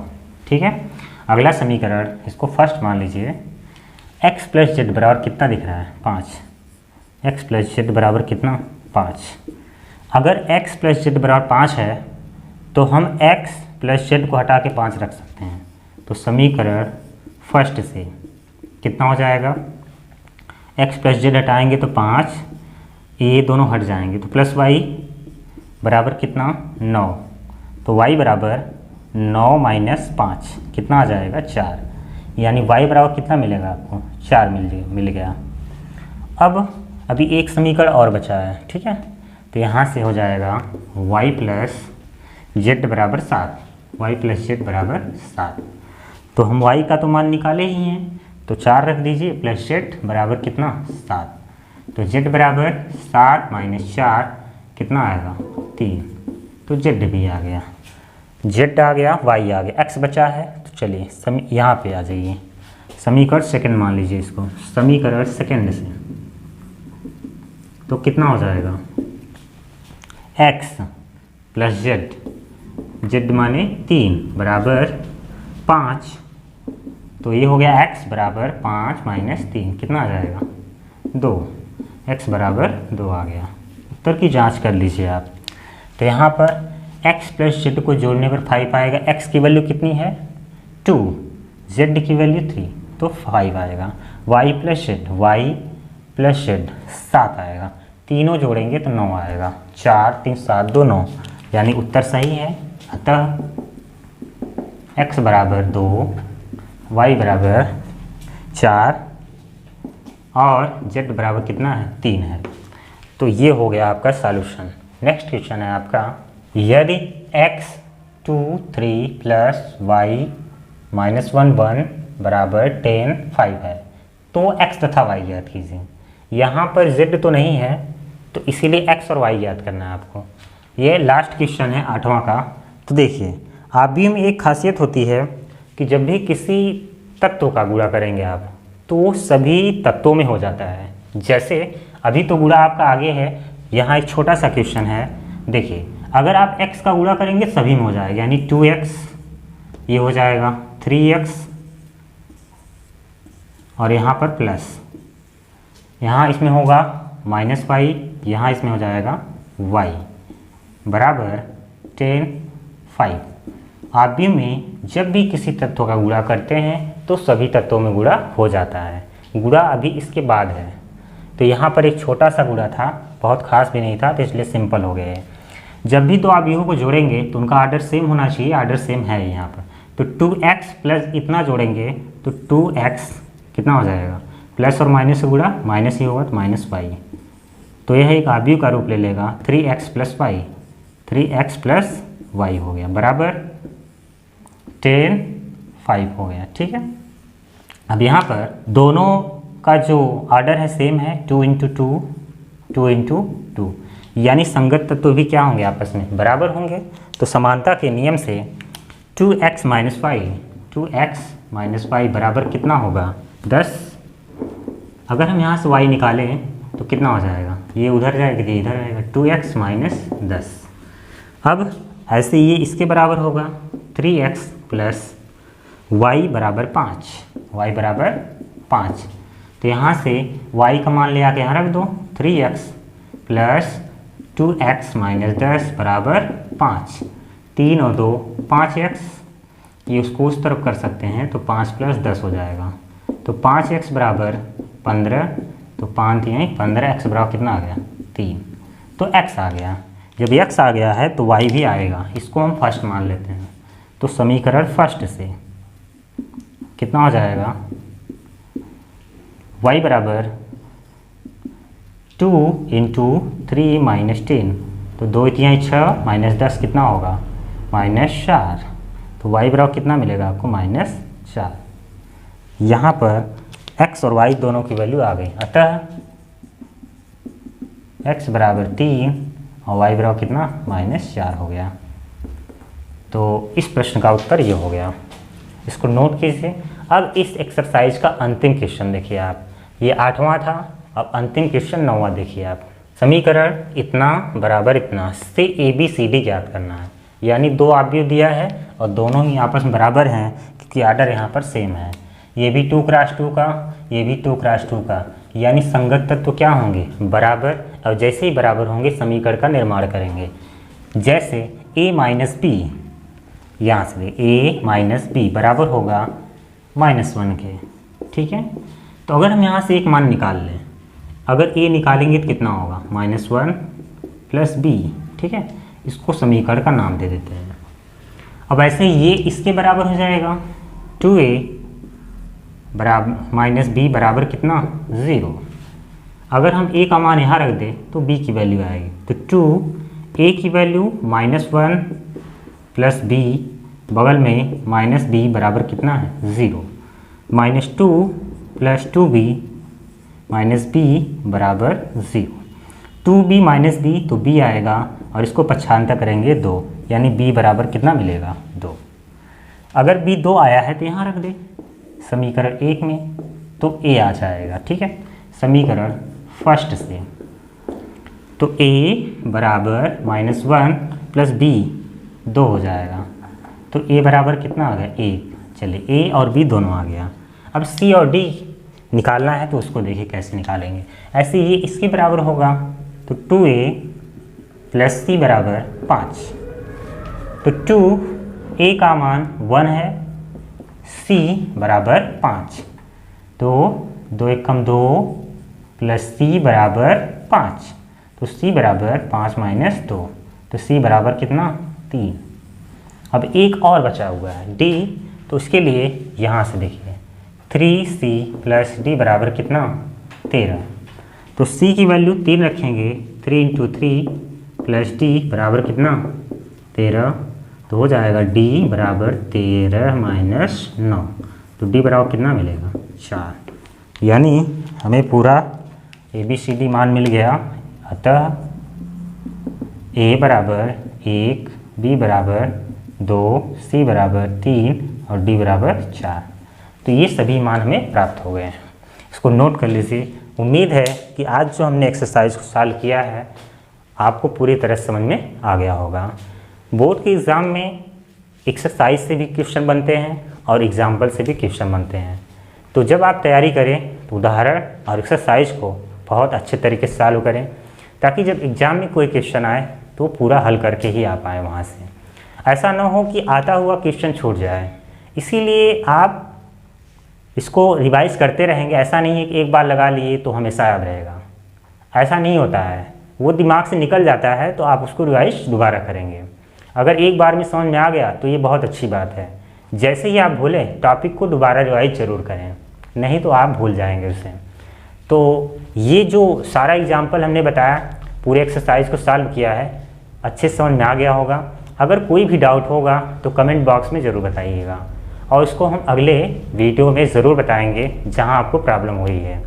ठीक है, अगला समीकरण इसको फर्स्ट मान लीजिए, x प्लस जेड बराबर कितना दिख रहा है, 5। x प्लस जेड बराबर कितना, 5। अगर x प्लस जेड बराबर 5 है तो हम x प्लस जेड को हटा के 5 रख सकते हैं। तो समीकरण फर्स्ट से कितना हो जाएगा, x प्लस जेड हटाएंगे तो 5, ये दोनों हट जाएंगे तो प्लस वाई बराबर कितना, 9। तो y बराबर 9 माइनस 5 कितना आ जाएगा, 4। यानी y बराबर कितना मिलेगा आपको, 4 मिल गया। अब अभी एक समीकरण और बचा है। ठीक है, तो यहाँ से हो जाएगा y प्लस जेड बराबर 7, y प्लस जेड बराबर 7। तो हम y का तो मान निकाले ही हैं, तो 4 रख दीजिए प्लस जेड बराबर कितना, 7। तो z बराबर 7 माइनस 4 कितना आएगा, 3। तो z भी आ गया, z आ गया, y आ गया, x बचा है। तो चलिए यहाँ पे आ जाइए, समीकरण सेकंड मान लीजिए इसको, समीकरण सेकंड से तो कितना हो जाएगा, x प्लस जेड, जेड माने 3 बराबर 5। तो ये हो गया x बराबर 5 माइनस 3 कितना आ जाएगा, 2। x बराबर 2 आ गया। उत्तर की जांच कर लीजिए आप। तो यहाँ पर x प्लस जेड को जोड़ने पर 5 आएगा, x की वैल्यू कितनी है, 2, z की वैल्यू 3, तो 5 आएगा। y प्लस जेड 7 आएगा, तीनों जोड़ेंगे तो 9 आएगा, 4 3 7 2 9, यानी उत्तर सही है। अतः x बराबर 2, y बराबर 4 और z बराबर कितना है, 3 है। तो ये हो गया आपका सॉल्यूशन। नेक्स्ट क्वेश्चन है आपका, यदि x 2 3 प्लस y माइनस 1 1 बराबर 10 5 है तो x तथा y याद कीजिए। यहाँ पर z तो नहीं है तो इसीलिए x और y याद करना है आपको। ये लास्ट क्वेश्चन है 8वां का। तो देखिए आबी में एक खासियत होती है कि जब भी किसी तत्व का गुणा करेंगे आप तो वो सभी तत्वों में हो जाता है। जैसे अभी तो गुणा आपका आगे है, यहाँ एक छोटा सा क्वेश्चन है। देखिए अगर आप x का गुणा करेंगे सभी में हो जाएगा, यानी 2x ये हो जाएगा 3x और यहाँ पर प्लस, यहाँ इसमें होगा माइनस y, यहाँ इसमें हो जाएगा y बराबर 10 5। आबी में जब भी किसी तत्व का गुणा करते हैं तो सभी तत्वों में गुणा हो जाता है। गुणा अभी इसके बाद है, तो यहाँ पर एक छोटा सा गुणा था, बहुत खास भी नहीं था, तो इसलिए सिंपल हो गए। जब भी दो अवयवों को जोड़ेंगे तो उनका आर्डर सेम होना चाहिए, आर्डर सेम है यहाँ पर। तो 2x प्लस इतना जोड़ेंगे तो 2x कितना हो जाएगा, प्लस और माइनस से गुणा माइनस ही होगा तो माइनस वाई। तो यह एक अवयव का रूप ले लेगा 3x plus Y, 3x plus Y हो गया बराबर 10 5 हो गया। ठीक है, अब यहाँ पर दोनों का जो ऑर्डर है सेम है, 2 इंटू 2 इंटू 2, यानी संगत तत्व भी क्या होंगे, आपस में बराबर होंगे। तो समानता के नियम से 2x माइनस वाई बराबर कितना होगा, 10। अगर हम यहाँ से y निकालें तो कितना हो जाएगा, ये उधर जाएगा, ये इधर आएगा, 2x माइनस 10। अब ऐसे ये इसके बराबर होगा 3x प्लस y बराबर 5। तो यहाँ से y का मान ले आके यहाँ रख दो, 3x प्लस 2x माइनस 10 बराबर 5। 3 और 2 5x, ये उसको उस तरफ कर सकते हैं तो 5 प्लस 10 हो जाएगा। तो 5x बराबर 15, तो 5 यहीं 15, x बराबर कितना आ गया 3। तो x आ गया। जब x आ गया है तो y भी आएगा, इसको हम फर्स्ट मान लेते हैं। तो समीकरण फर्स्ट से कितना हो जाएगा, y बराबर 2 इंटू 3 माइनस 10, तो 2 इतनी 6 माइनस 10 कितना होगा, -4। तो y बराबर कितना मिलेगा आपको, -4। यहाँ पर x और y दोनों की वैल्यू आ गई, अतः x बराबर 3 और y बराबर कितना, -4 हो गया। तो इस प्रश्न का उत्तर ये हो गया, इसको नोट कीजिए। अब इस एक्सरसाइज का अंतिम क्वेश्चन देखिए आप, ये 8वां था, अब अंतिम क्वेश्चन 9वां देखिए आप। समीकरण इतना बराबर इतना से ABCD ज्ञात करना है, यानी दो अवयव दिया है और दोनों ही आपस में बराबर हैं क्योंकि आर्डर यहाँ पर सेम है। ये भी 2 क्रॉस 2 का, ये भी 2 क्रॉस 2 का, यानी संगत तत्व तो क्या होंगे, बराबर। और जैसे ही बराबर होंगे समीकरण का निर्माण करेंगे। जैसे a माइनस बी, यहाँ से a माइनस बी बराबर होगा -1 के। ठीक है, तो अगर हम यहाँ से एक मान निकाल लें, अगर a निकालेंगे तो कितना होगा, -1 प्लस b। ठीक है, इसको समीकरण का नाम दे देते हैं। अब ऐसे ये इसके बराबर हो जाएगा, 2a बराबर माइनस बी बराबर कितना, 0। अगर हम a का मान यहाँ रख दें तो b की वैल्यू आएगी, तो 2a की वैल्यू -1 प्लस b, बगल में -b बराबर कितना है, 0। -2 प्लस 2b माइनस b बराबर 0। 2b माइनस b तो b आएगा और इसको पक्षांतर करेंगे 2, यानी b बराबर कितना मिलेगा, 2। अगर b 2 आया है तो यहाँ रख दे समीकरण 1 में, तो a आ जाएगा। ठीक है, समीकरण फर्स्ट से तो a बराबर -1 प्लस b 2 हो जाएगा, तो a बराबर कितना आ गया, 1। चलिए a और b दोनों आ गया। अब c और d निकालना है तो उसको देखिए कैसे निकालेंगे। ऐसे ये इसके बराबर होगा, तो 2a प्लस c बराबर 5। तो 2a का मान 1 है, c बराबर 5, तो 2 एकम 2 प्लस c बराबर 5, तो c बराबर 5 माइनस 2, तो c बराबर कितना, 3। अब एक और बचा हुआ है d, तो उसके लिए यहाँ से देखिए 3c प्लस d बराबर कितना, 13। तो c की वैल्यू 3 रखेंगे, 3 इंटू 3 प्लस d बराबर कितना, 13। तो हो जाएगा d बराबर 13 माइनस 9, तो d बराबर कितना मिलेगा, 4। यानी हमें पूरा ABCD मान मिल गया। अतः a बराबर 1, b बराबर 2, c बराबर 3 और d बराबर 4। तो ये सभी मान हमें प्राप्त हो गए हैं, इसको नोट कर लीजिए। उम्मीद है कि आज जो हमने एक्सरसाइज को सॉल्व किया है आपको पूरी तरह समझ में आ गया होगा। बोर्ड के एग्ज़ाम में एक्सरसाइज से भी क्वेश्चन बनते हैं और एग्जाम्पल से भी क्वेश्चन बनते हैं, तो जब आप तैयारी करें तो उदाहरण और एक्सरसाइज को बहुत अच्छे तरीके से सॉल्व करें, ताकि जब एग्ज़ाम में कोई क्वेश्चन आए तो पूरा हल करके ही आ पाए वहाँ से। ऐसा ना हो कि आता हुआ क्वेश्चन छूट जाए, इसीलिए आप इसको रिवाइज करते रहेंगे। ऐसा नहीं है कि एक बार लगा लिए तो हमेशा याद रहेगा, ऐसा नहीं होता है। वो दिमाग से निकल जाता है तो आप उसको रिवाइज दोबारा करेंगे। अगर एक बार में समझ में आ गया तो ये बहुत अच्छी बात है। जैसे ही आप भूलें टॉपिक को दोबारा रिवाइज ज़रूर करें, नहीं तो आप भूल जाएंगे उसे। तो ये जो सारा एग्जाम्पल हमने बताया, पूरे एक्सरसाइज को सॉल्व किया है, अच्छे से समझ में आ गया होगा। अगर कोई भी डाउट होगा तो कमेंट बॉक्स में ज़रूर बताइएगा, और उसको हम अगले वीडियो में ज़रूर बताएंगे जहां आपको प्रॉब्लम हुई है।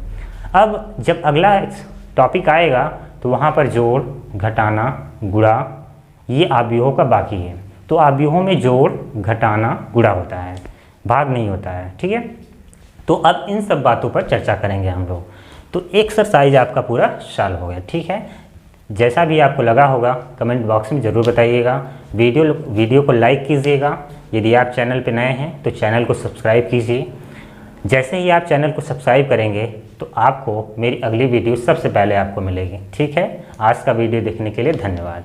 अब जब अगला टॉपिक आएगा तो वहां पर जोड़, घटाना, गुणा ये अवयवों का बाकी है। तो अवयवों में जोड़, घटाना, गुणा होता है, भाग नहीं होता है, ठीक है। तो अब इन सब बातों पर चर्चा करेंगे हम लोग। तो एक्सरसाइज आपका पूरा सॉल्व हो गया, ठीक है। जैसा भी आपको लगा होगा कमेंट बॉक्स में ज़रूर बताइएगा। वीडियो को लाइक कीजिएगा। यदि आप चैनल पर नए हैं तो चैनल को सब्सक्राइब कीजिए। जैसे ही आप चैनल को सब्सक्राइब करेंगे तो आपको मेरी अगली वीडियो सबसे पहले आपको मिलेगी, ठीक है। आज का वीडियो देखने के लिए धन्यवाद।